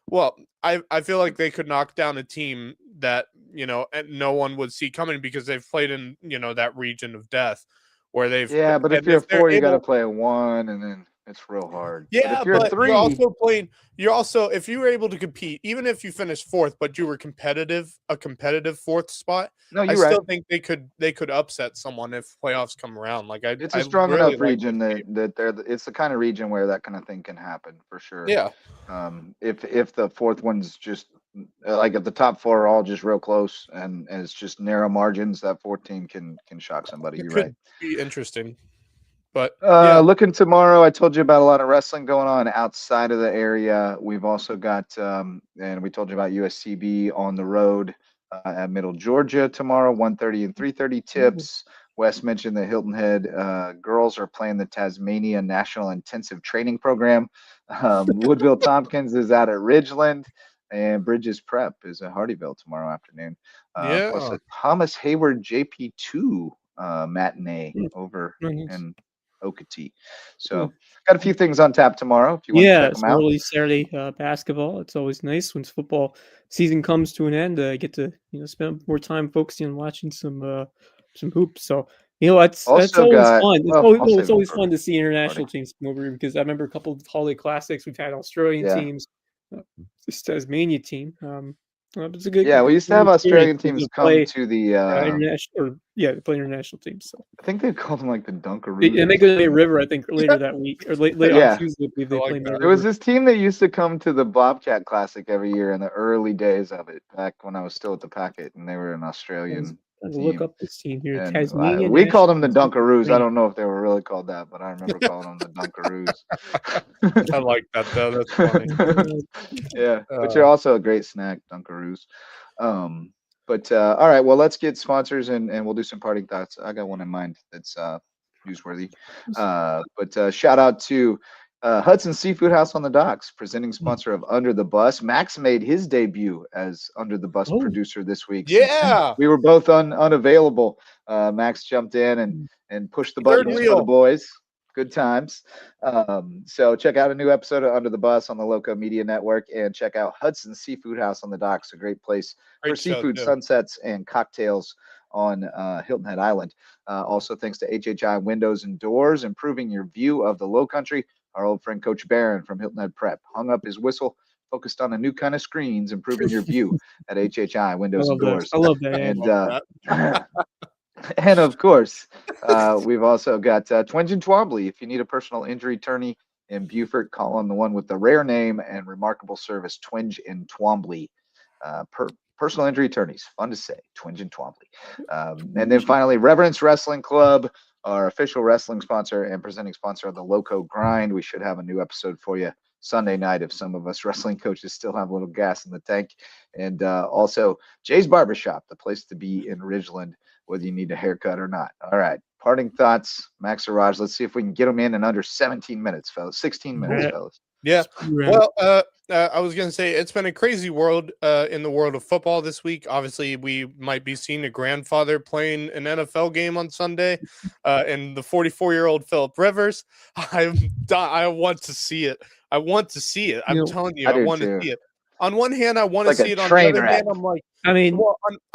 Well, I feel like they could knock down a team that no one would see coming because they've played in that region of death where they've but if you're a 4, you got to play a 1, and then it's real hard. Yeah, but if you're a 3, you're also playing. You're also if you were able to compete, even if you finished fourth, but you were a competitive fourth spot. No, I still think they could upset someone if playoffs come around. Like it's a strong really enough region that it's the kind of region where that kind of thing can happen for sure. Yeah. If the fourth one's just like if the top 4 are all just real close and it's just narrow margins, that 4th team can shock somebody. You're right. Be interesting. But looking tomorrow, I told you about a lot of wrestling going on outside of the area. We've also got, and we told you about USCB on the road at Middle Georgia tomorrow, 1:30 and 3:30 tips. Wes mentioned the Hilton Head girls are playing the Tasmania National Intensive Training Program. Woodville Tompkins is out at Ridgeland, and Bridges Prep is at Hardyville tomorrow afternoon. Plus a Thomas Hayward JP2 matinee over in Okatee. So got a few things on tap tomorrow if you want to check them out. Early Saturday basketball. It's always nice when football season comes to an end. I get to spend more time focusing on watching some hoops. So that's always fun. It's always fun to see international teams come over because I remember a couple of holiday classics. We've had Australian teams, this Tasmania team. It's a good. We used to have Australian teams come to the international, play international teams. So I think they called them like the Dunkaroos. And they go to the River, I think, later that week or later on Tuesday. They play. There was this team that used to come to the Bobcat Classic every year in the early days of it, back when I was still at the Packet, and they were an Australian. Look up this team here. Tasmania. We called them the Dunkaroos. I don't know if they were really called that, but I remember calling them the Dunkaroos. I like that though. That's funny. But you're also a great snack, Dunkaroos. But all right, well, let's get sponsors and we'll do some parting thoughts. I got one in mind that's newsworthy. But shout out to Hudson Seafood House on the Docks, presenting sponsor of Under the Bus. Max made his debut as Under the Bus producer this week. Yeah, we were both unavailable. Max jumped in and pushed the buttons for the boys. Good times. So check out a new episode of Under the Bus on the Lowco Media Network, and check out Hudson Seafood House on the Docks, a great place for seafood sunsets and cocktails on Hilton Head Island. Also, thanks to HHI Windows and Doors, improving your view of the Low Country. Our old friend Coach Barron from Hilton Head Prep hung up his whistle, focused on a new kind of screens, improving your view at HHI Windows and Doors. I love that. And of course, we've also got Twenge and Twombly. If you need a personal injury attorney in Beaufort, call on the one with the rare name and remarkable service, Twenge and Twombly. Personal injury attorneys, fun to say, Twenge and Twombly. And then finally, Reverence Wrestling Club, our official wrestling sponsor and presenting sponsor of the Lowco Grind. We should have a new episode for you Sunday night if some of us wrestling coaches still have a little gas in the tank. And also Jay's Barbershop, the place to be in Ridgeland, whether you need a haircut or not. All right, parting thoughts, Max or Raj. Let's see if we can get them in under 17 minutes, fellas. 16 minutes, fellas. Yeah. Well, I was going to say it's been a crazy world in the world of football this week. Obviously, we might be seeing a grandfather playing an NFL game on Sunday, and the 44-year-old Philip Rivers. I want to see it. I want to see it. I'm telling you, I want to see it. On one hand, I want to see it. On the other hand, I'm like,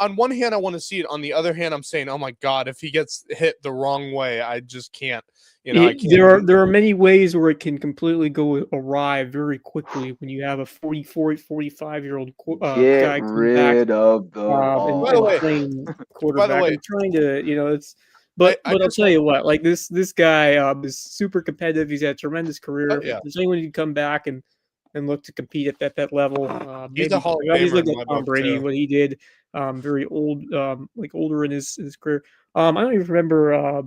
on one hand, I want to see it. On the other hand, I'm saying, oh my God, if he gets hit the wrong way, I just can't. I can't. There are many ways where it can completely go awry very quickly when you have a 45-year-old guy come back of the and playing quarterback. By the way, I'm trying to, it's. But I'll tell you what, like this guy is super competitive. He's had a tremendous career. If there's anyone who can come back and look to compete at that level. He's a Hall of Famer. He's like Tom Brady, what he did. Very old, like older in his career. I don't even remember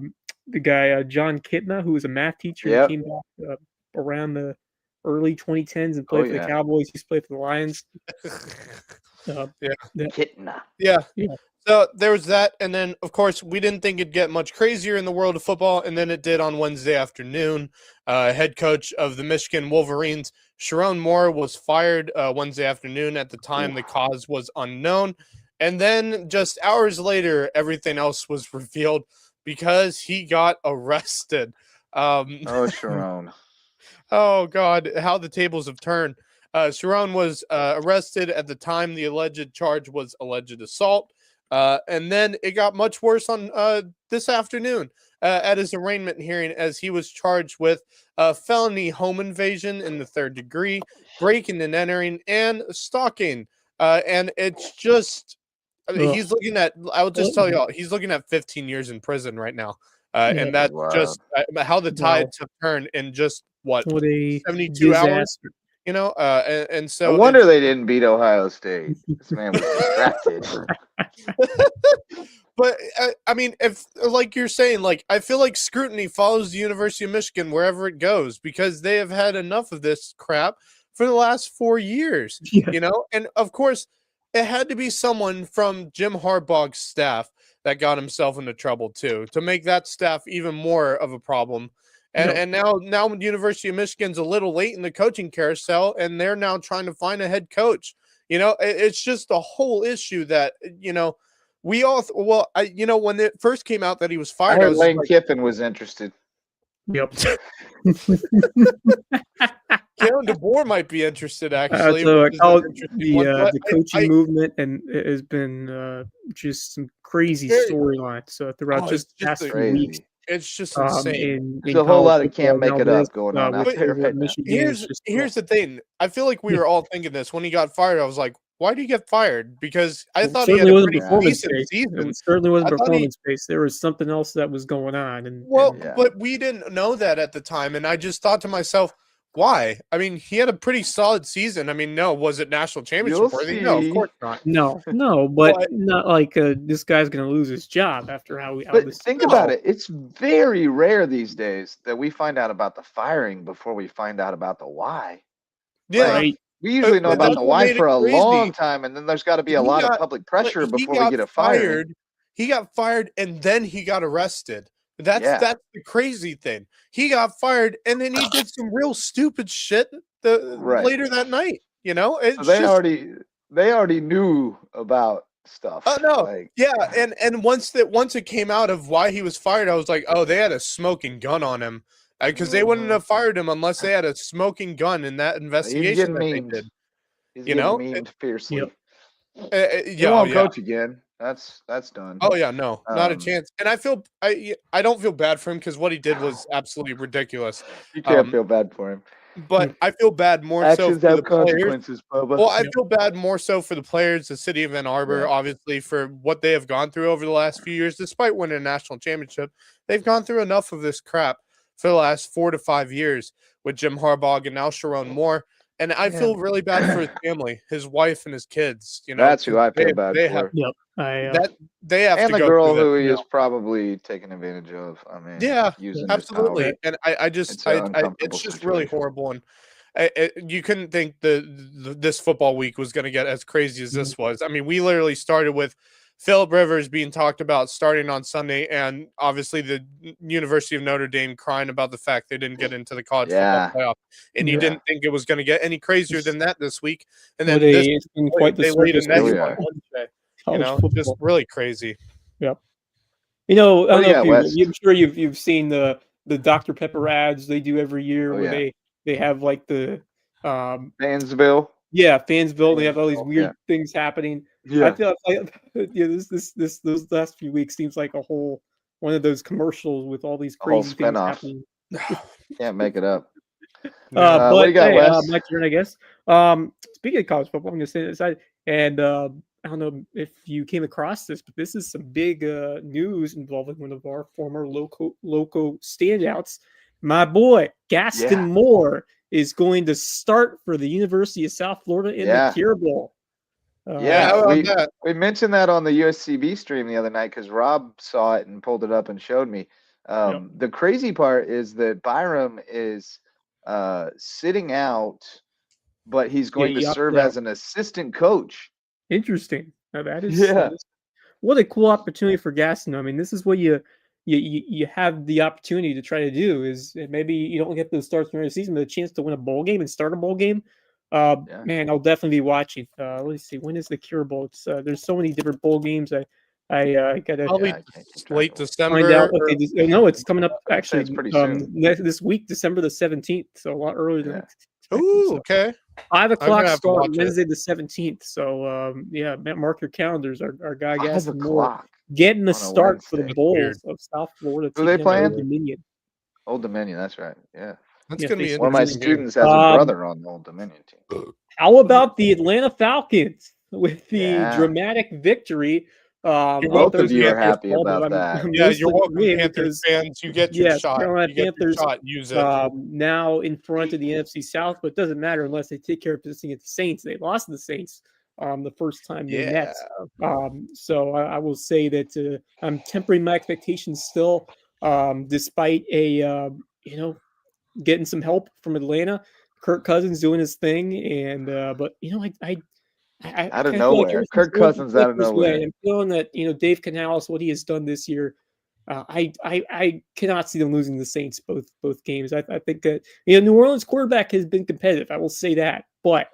the guy John Kitna, who was a math teacher. He came back around the early 2010s and played for the Cowboys. Used to play for the Lions. Yeah. So there was that, and then of course we didn't think it'd get much crazier in the world of football, and then it did on Wednesday afternoon. Head coach of the Michigan Wolverines, Sharon Moore, was fired Wednesday afternoon. At the time, the cause was unknown, and then just hours later, everything else was revealed because he got arrested. Sharon. Oh God, how the tables have turned. Sharon was arrested. At the time, the alleged charge was alleged assault. And then it got much worse on this afternoon at his arraignment hearing, as he was charged with felony home invasion in the 3rd degree, breaking and entering, and stalking. And it's just, he's looking at, I'll just tell y'all, he's looking at 15 years in prison right now. And that's just how the tides have turned in just, what 72 hours? You know, and so no wonder they didn't beat Ohio State. This man was distracted. But I mean, if like you're saying, like I feel like scrutiny follows the University of Michigan wherever it goes, because they have had enough of this crap for the last 4 years. You know, and of course, it had to be someone from Jim Harbaugh's staff that got himself into trouble too, to make that staff even more of a problem. And now the University of Michigan's a little late in the coaching carousel, and they're now trying to find a head coach. You know, it's just a whole issue that, you know, we all you know, when it first came out that he was fired, I heard Lane Kiffin was interested. Yep. Karen DeBoer might be interested, actually. The coaching movement, and it has been just some crazy storylines throughout just the past few weeks. It's just insane. There's a whole lot of can't make it up going on out there right now. Here's the thing. I feel like we were all thinking this when he got fired. I was like, why did he get fired? Because I thought he had a pretty decent season. It certainly wasn't performance-based. There was something else that was going on. But we didn't know that at the time, and I just thought to myself, why? I mean, he had a pretty solid season. I mean, no, was it national championship worthy? No, of course not. No, but not like this guy's going to lose his job after how this. Think about it. It's very rare these days that we find out about the firing before we find out about the why. Yeah. Right. We usually know about the why for a long time, and then there's got to be a lot of public pressure before we get it fired. He got fired, and then he got arrested. That's the crazy thing. He got fired, and then he did some real stupid shit later that night. You know, so they already knew about stuff. Oh no, and once it came out of why he was fired, I was like, oh, they had a smoking gun on him, because they wouldn't have fired him unless they had a smoking gun in that investigation that they did. He's memed fiercely. He won't coach again. That's done. Oh yeah, no, not a chance. And I don't feel bad for him, because what he did was absolutely ridiculous. You can't feel bad for him. But I feel bad more so for the consequences, players. Well, I feel bad more so for the players, the city of Ann Arbor, obviously, for what they have gone through over the last few years. Despite winning a national championship, they've gone through enough of this crap for the last 4 to 5 years with Jim Harbaugh and now Sharon Moore. And I feel really bad for his family, his wife, and his kids. You know, that's who I feel bad for. They have and to the go girl through who he is probably taking advantage of. I mean, absolutely. And it's just really horrible. And you couldn't think this football week was going to get as crazy as this was. I mean, we literally started with Phillip Rivers being talked about starting on Sunday, and obviously the University of Notre Dame crying about the fact they didn't get into the college football playoff. And you didn't think it was going to get any crazier than that this week. And then they laid a next one Wednesday. You know, just really crazy. Yep. You know, I don't know if I'm sure you've seen the Dr. Pepper ads they do every year where they have like the Fansville. Yeah, Fansville. They have all these weird things happening. Yeah. I feel like those last few weeks seems like a whole one of those commercials with all these crazy things happening. Can't make it up. But what do you got, Wes? my turn, I guess. Speaking of college football, I'm going to say this. And I don't know if you came across this, but this is some big news involving one of our former Lowco standouts. My boy, Gaston Moore, is going to start for the University of South Florida in the Cure Bowl. We mentioned that on the USCB stream the other night because Rob saw it and pulled it up and showed me. The crazy part is that Byram is sitting out, but he's going to serve as an assistant coach. Interesting. Now that is what a cool opportunity for Gaston. I mean, this is what you have the opportunity to try to do is maybe you don't get those starts during the season, but a chance to win a bowl game and start a bowl game. Man, I'll definitely be watching. Let's see, when is the Cure Bowl? It's there's so many different bowl games. I gotta probably late December. Find out. Okay, no, it's coming up actually. It's pretty soon. This week, December the 17th. So a lot earlier than. Ooh, okay. 5 o'clock start Wednesday the 17th. So yeah, mark your calendars. Our guy Gaston Moore getting the start for the Bowls of South Florida. Who are they playing? Old Dominion. Old Dominion, that's right. Yeah. That's gonna be one of my students has a brother on the Old Dominion team. How about the Atlanta Falcons with the dramatic victory? Both of you are happy about that. Yeah, you're welcome, Panthers fans. You get your shot. Carolina Panthers use it. now in front of the NFC South, but it doesn't matter unless they take care of business against the Saints. They lost to the Saints the first time they met. So I will say that I'm tempering my expectations still, despite a getting some help from Atlanta. Kirk Cousins doing his thing, and but I out of nowhere, Kirk Cousins out of nowhere. I'm feeling that Dave Canales, what he has done this year, I cannot see them losing the Saints both games. I think that New Orleans quarterback has been competitive. I will say that, but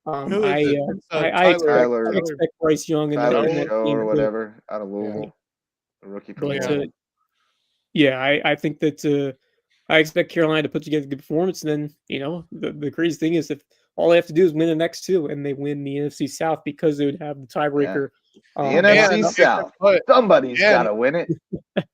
I expect Bryce Young and Tyler Show or whatever out of Louisville, the rookie from I think that I expect Carolina to put together a good performance. And then the crazy thing is if all they have to do is win the next two, and they win the NFC South because they would have the tiebreaker. The NFC South. Somebody's got to win it.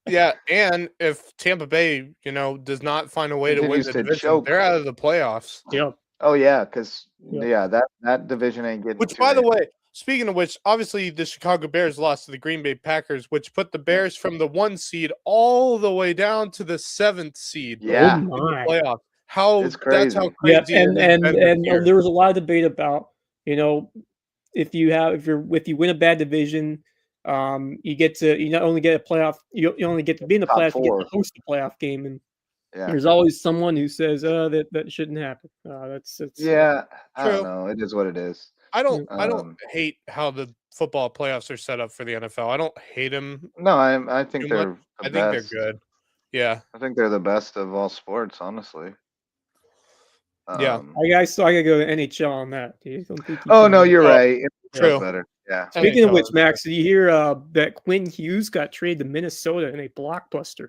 Yeah, and if Tampa Bay, does not find a way to win the division, they're out of the playoffs. Yeah. Oh yeah, because that division ain't getting. Which, by the way, speaking of which, obviously the Chicago Bears lost to the Green Bay Packers, which put the Bears from the 1 seed all the way down to the 7th seed. Yeah, in the playoffs. That's how crazy. Yeah, and there was a lot of debate about if you win a bad division, you not only get a playoff, you only get to be in the playoff, you get to host a playoff game, and there's always someone who says that shouldn't happen. That's I don't know. It is what it is. I don't hate how the football playoffs are set up for the NFL. I don't hate them. No, I think they're. I think they're good. Yeah, I think they're the best of all sports, honestly. I gotta go to NHL on that. No, you're right. True. Better. Yeah. Speaking of which, Max, did you hear that Quinn Hughes got traded to Minnesota in a blockbuster?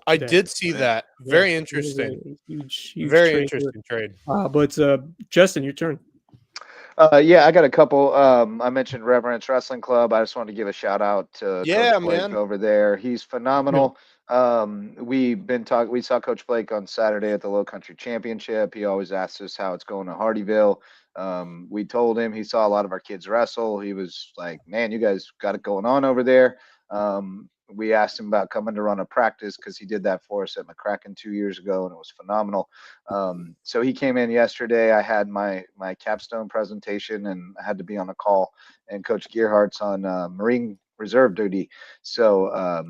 I did see that. Very interesting. Huge very interesting trade. But Justin, your turn. I got a couple. I mentioned Reverence Wrestling Club. I just wanted to give a shout out to Coach Blake over there. He's phenomenal. We saw Coach Blake on Saturday at the Low Country Championship. He always asks us how it's going to Hardyville. We told him he saw a lot of our kids wrestle. He was like, man, you guys got it going on over there. We asked him about coming to run a practice because he did that for us at McCracken 2 years ago, and it was phenomenal. So he came in yesterday. I had my capstone presentation, and I had to be on a call. And Coach Gearhart's on Marine Reserve duty, so I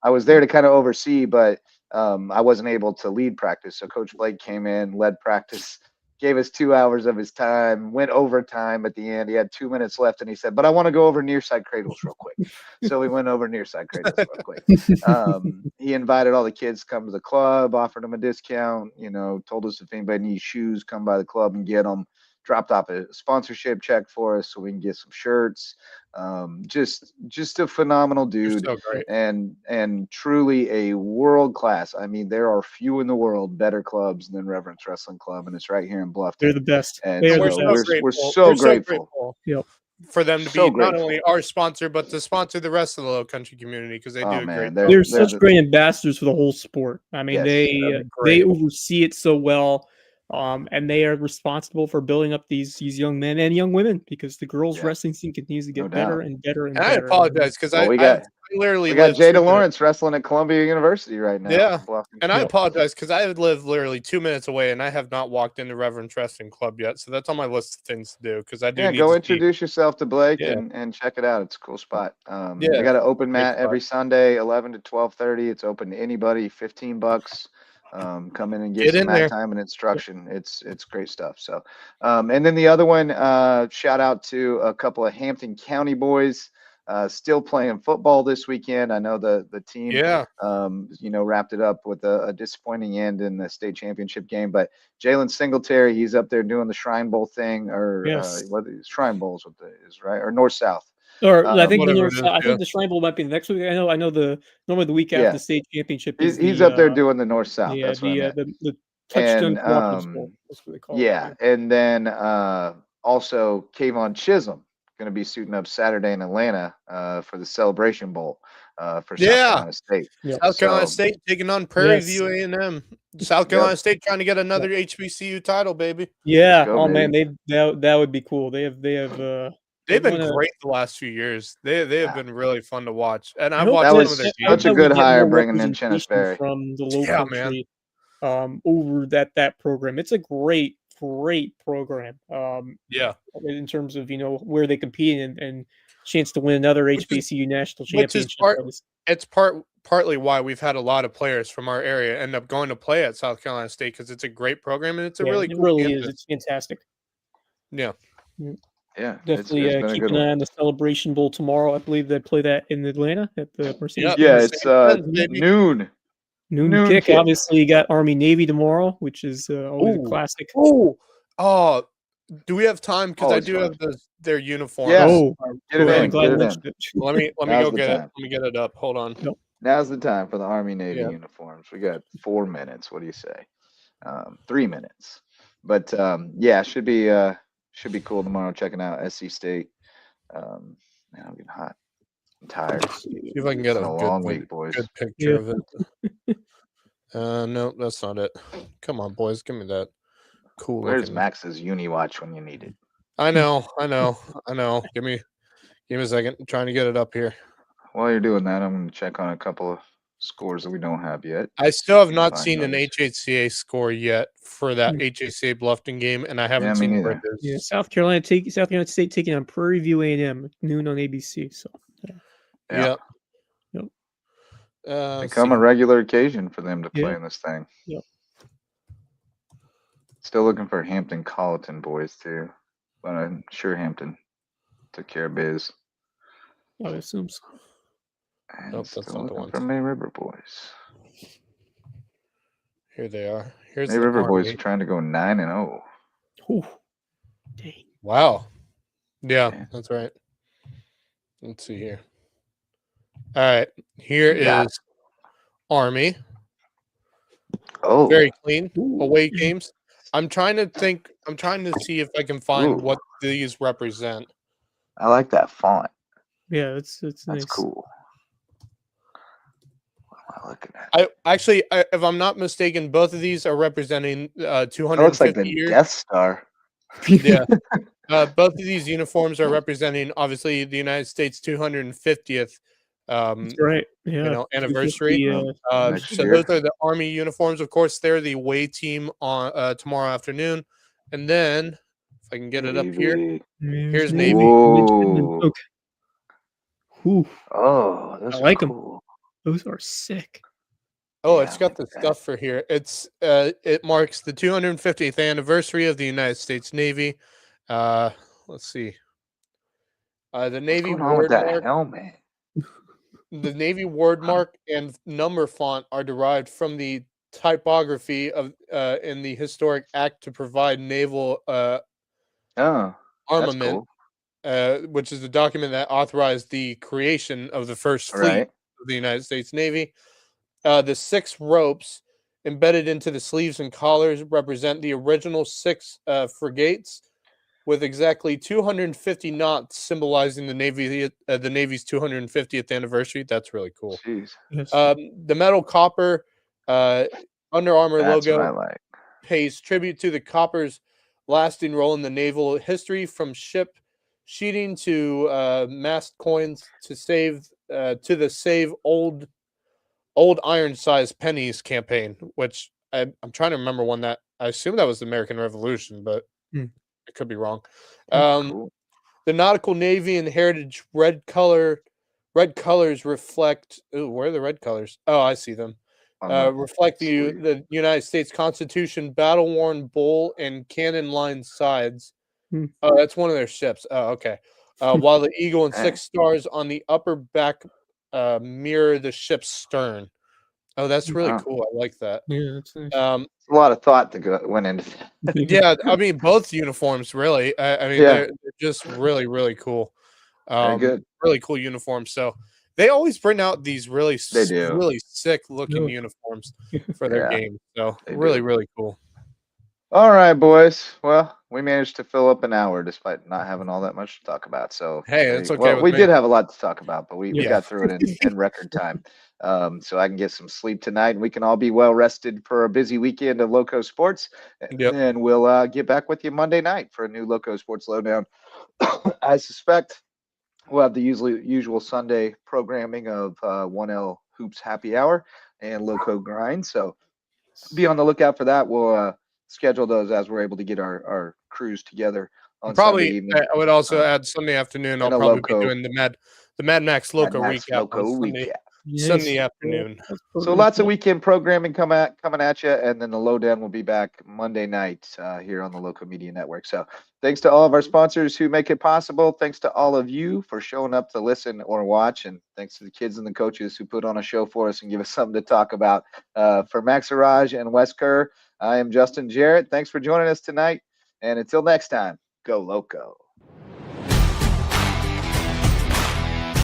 was there to kind of oversee, but I wasn't able to lead practice. So Coach Blake came in, led practice, gave us 2 hours of his time, went overtime at the end. He had 2 minutes left, and he said, but I want to go over near side cradles real quick. So we went over near side cradles real quick. He invited all the kids to come to the club, offered them a discount, told us if anybody needs shoes, come by the club and get them. Dropped off a sponsorship check for us so we can get some shirts. Just a phenomenal dude, so great. and truly a world class. I mean, there are few in the world better clubs than Reverence Wrestling Club, and it's right here in Bluffton. They're the best. And we're so grateful. Yep. For them to be not only our sponsor, but to sponsor the rest of the Low Country community because they do a great job. They're such great ambassadors for the whole sport. I mean, they oversee it so well. And they are responsible for building up these young men and young women because the girls' wrestling scene continues to get better and better and better. I apologize because I literally got Jada Lawrence wrestling at Columbia University right now. Yeah, and I apologize because I live literally 2 minutes away and I have not walked into Reverend Wrestling Club yet. So that's on my list of things to do because I do. Yeah, go introduce yourself to Blake and check it out. It's a cool spot. They got an open mat every Sunday, 11 to 12:30. It's open to anybody, $15. Come in and get some mat there. time and instruction. It's great stuff. So, and then the other one, shout out to a couple of Hampton County boys. Still playing football this weekend. I know the team, wrapped it up with a disappointing end in the state championship game. But Jalen Singletary, he's up there doing the Shrine Bowl thing, or what Shrine Bowls with is right, or North South. Or I think the North. I think the Shrine Bowl might be the next week. I know. Normally the week after the state championship is he's up there doing the North South. Yeah, that's what I meant. The touchdown cooperative bowl. That's what they call it. And then also Kayvon Chisholm going to be suiting up Saturday in Atlanta for the Celebration Bowl for South Carolina State. South Carolina State taking on Prairie View A&M. South Carolina State trying to get another HBCU title, baby. Yeah. Go, man, that would be cool. They've been great the last few years. They have been really fun to watch, and I've watched some of their games. Such a good hire bringing in Chennisberry from the low country over that program. It's a great program. In terms of where they compete and chance to win another HBCU national championship. It's partly why we've had a lot of players from our area end up going to play at South Carolina State, because it's a great program and it's a really cool campus. It's fantastic. Yeah, definitely keep an eye on the Celebration Bowl tomorrow. I believe they play that in Atlanta at the Mercedes. It's noon kick. Obviously, you got Army Navy tomorrow, which is always a classic. Do we have time? Because I do have their uniforms. Yes. Get it in. Let me go get it. Let me get it up. Hold on. Nope. Now's the time for the Army Navy uniforms. We got 4 minutes. What do you say? 3 minutes. But should be cool tomorrow. Checking out SC State. Man, I'm getting hot. I'm tired. See if I can get a long week, boys. Good picture of it. No, that's not it. Come on, boys, give me that. Cool. Where's Max's uni watch when you need it? I know. Give me a second. I'm trying to get it up here. While you're doing that, I'm going to check on a couple of scores that we don't have yet. I still have not seen an HHCA score yet for that HHCA Bluffton game, and I haven't seen where it is. Yeah, South Carolina State taking on Prairie View A&M noon on ABC. So Yep. Become a regular occasion for them to play in this thing. Yep. Still looking for Hampton Colleton boys too, but I'm sure Hampton took care of biz. I assume so. And that's not the one. For May River boys. Here they are. Here's May River boys are trying to go 9-0. Ooh. Dang. Wow. Yeah, that's right. Let's see here. All right. Here is Army. Oh. Very clean. Away games. I'm trying to see if I can find what these represent. I like that font. Yeah, that's nice. That's cool. What am I looking at? If I'm not mistaken, both of these are representing 250 looks like the years. Death Star. Yeah. Both of these uniforms are representing, obviously, the United States 250th that's right. Yeah. Anniversary. So those are the Army uniforms. Of course, they're the away team on tomorrow afternoon. And then, if I can get it up here, here's Navy. Whoa. Ooh. Oh, I like them. Those are sick. Oh, it's got the stuff for here. It marks the 250th anniversary of the United States Navy. Let's see. The Navy word helmet. The Navy word mark and number font are derived from the typography of in the historic act to provide naval armament, which is the document that authorized the creation of the first fleet of the United States Navy. The 6 ropes embedded into the sleeves and collars represent the original 6 frigates, with exactly 250 knots symbolizing the Navy's 250th anniversary. That's really cool. The metal copper Under Armour logo pays tribute to the copper's lasting role in the naval history, from ship sheeting to mast coins to the Save Old Iron Size Pennies campaign, which I'm trying to remember when that. I assume that was the American Revolution, but I could be wrong. Cool. The Nautical Navy and Heritage red colors reflect. Ooh, where are the red colors? Oh, I see them. reflect the United States Constitution, battle-worn bull, and cannon line sides. Oh, that's one of their ships. Oh, okay. While the eagle and 6 stars on the upper back mirror the ship's stern. Oh, that's really cool. I like that. Yeah, that's nice. A lot of thought went into that. Yeah, I mean, both uniforms, really. I mean, they're just really, really cool. Very good. Really cool uniforms. So they always bring out these really sick looking uniforms for their game. So really cool. All right, boys. Well, we managed to fill up an hour despite not having all that much to talk about. So hey, it's okay. Well, we did have a lot to talk about, but we got through it in record time. So I can get some sleep tonight, and we can all be well rested for a busy weekend of Loco Sports. And we'll get back with you Monday night for a new Loco Sports Lowdown. I suspect we'll have the usual Sunday programming of 1L Hoops Happy Hour and Loco Grind. So be on the lookout for that. We'll schedule those as we're able to get our crews together on Sunday evening. I would also add Sunday afternoon. I'll probably be doing the Mad Max Loco recap on Sunday afternoon. So lots of weekend programming coming at you, and then the Lowdown will be back Monday night here on the Loco Media Network. So thanks to all of our sponsors who make it possible. Thanks to all of you for showing up to listen or watch, and thanks to the kids and the coaches who put on a show for us and give us something to talk about. For Max Araj and Wes Kerr, I am Justin Jarrett. Thanks for joining us tonight, and until next time, go Loco.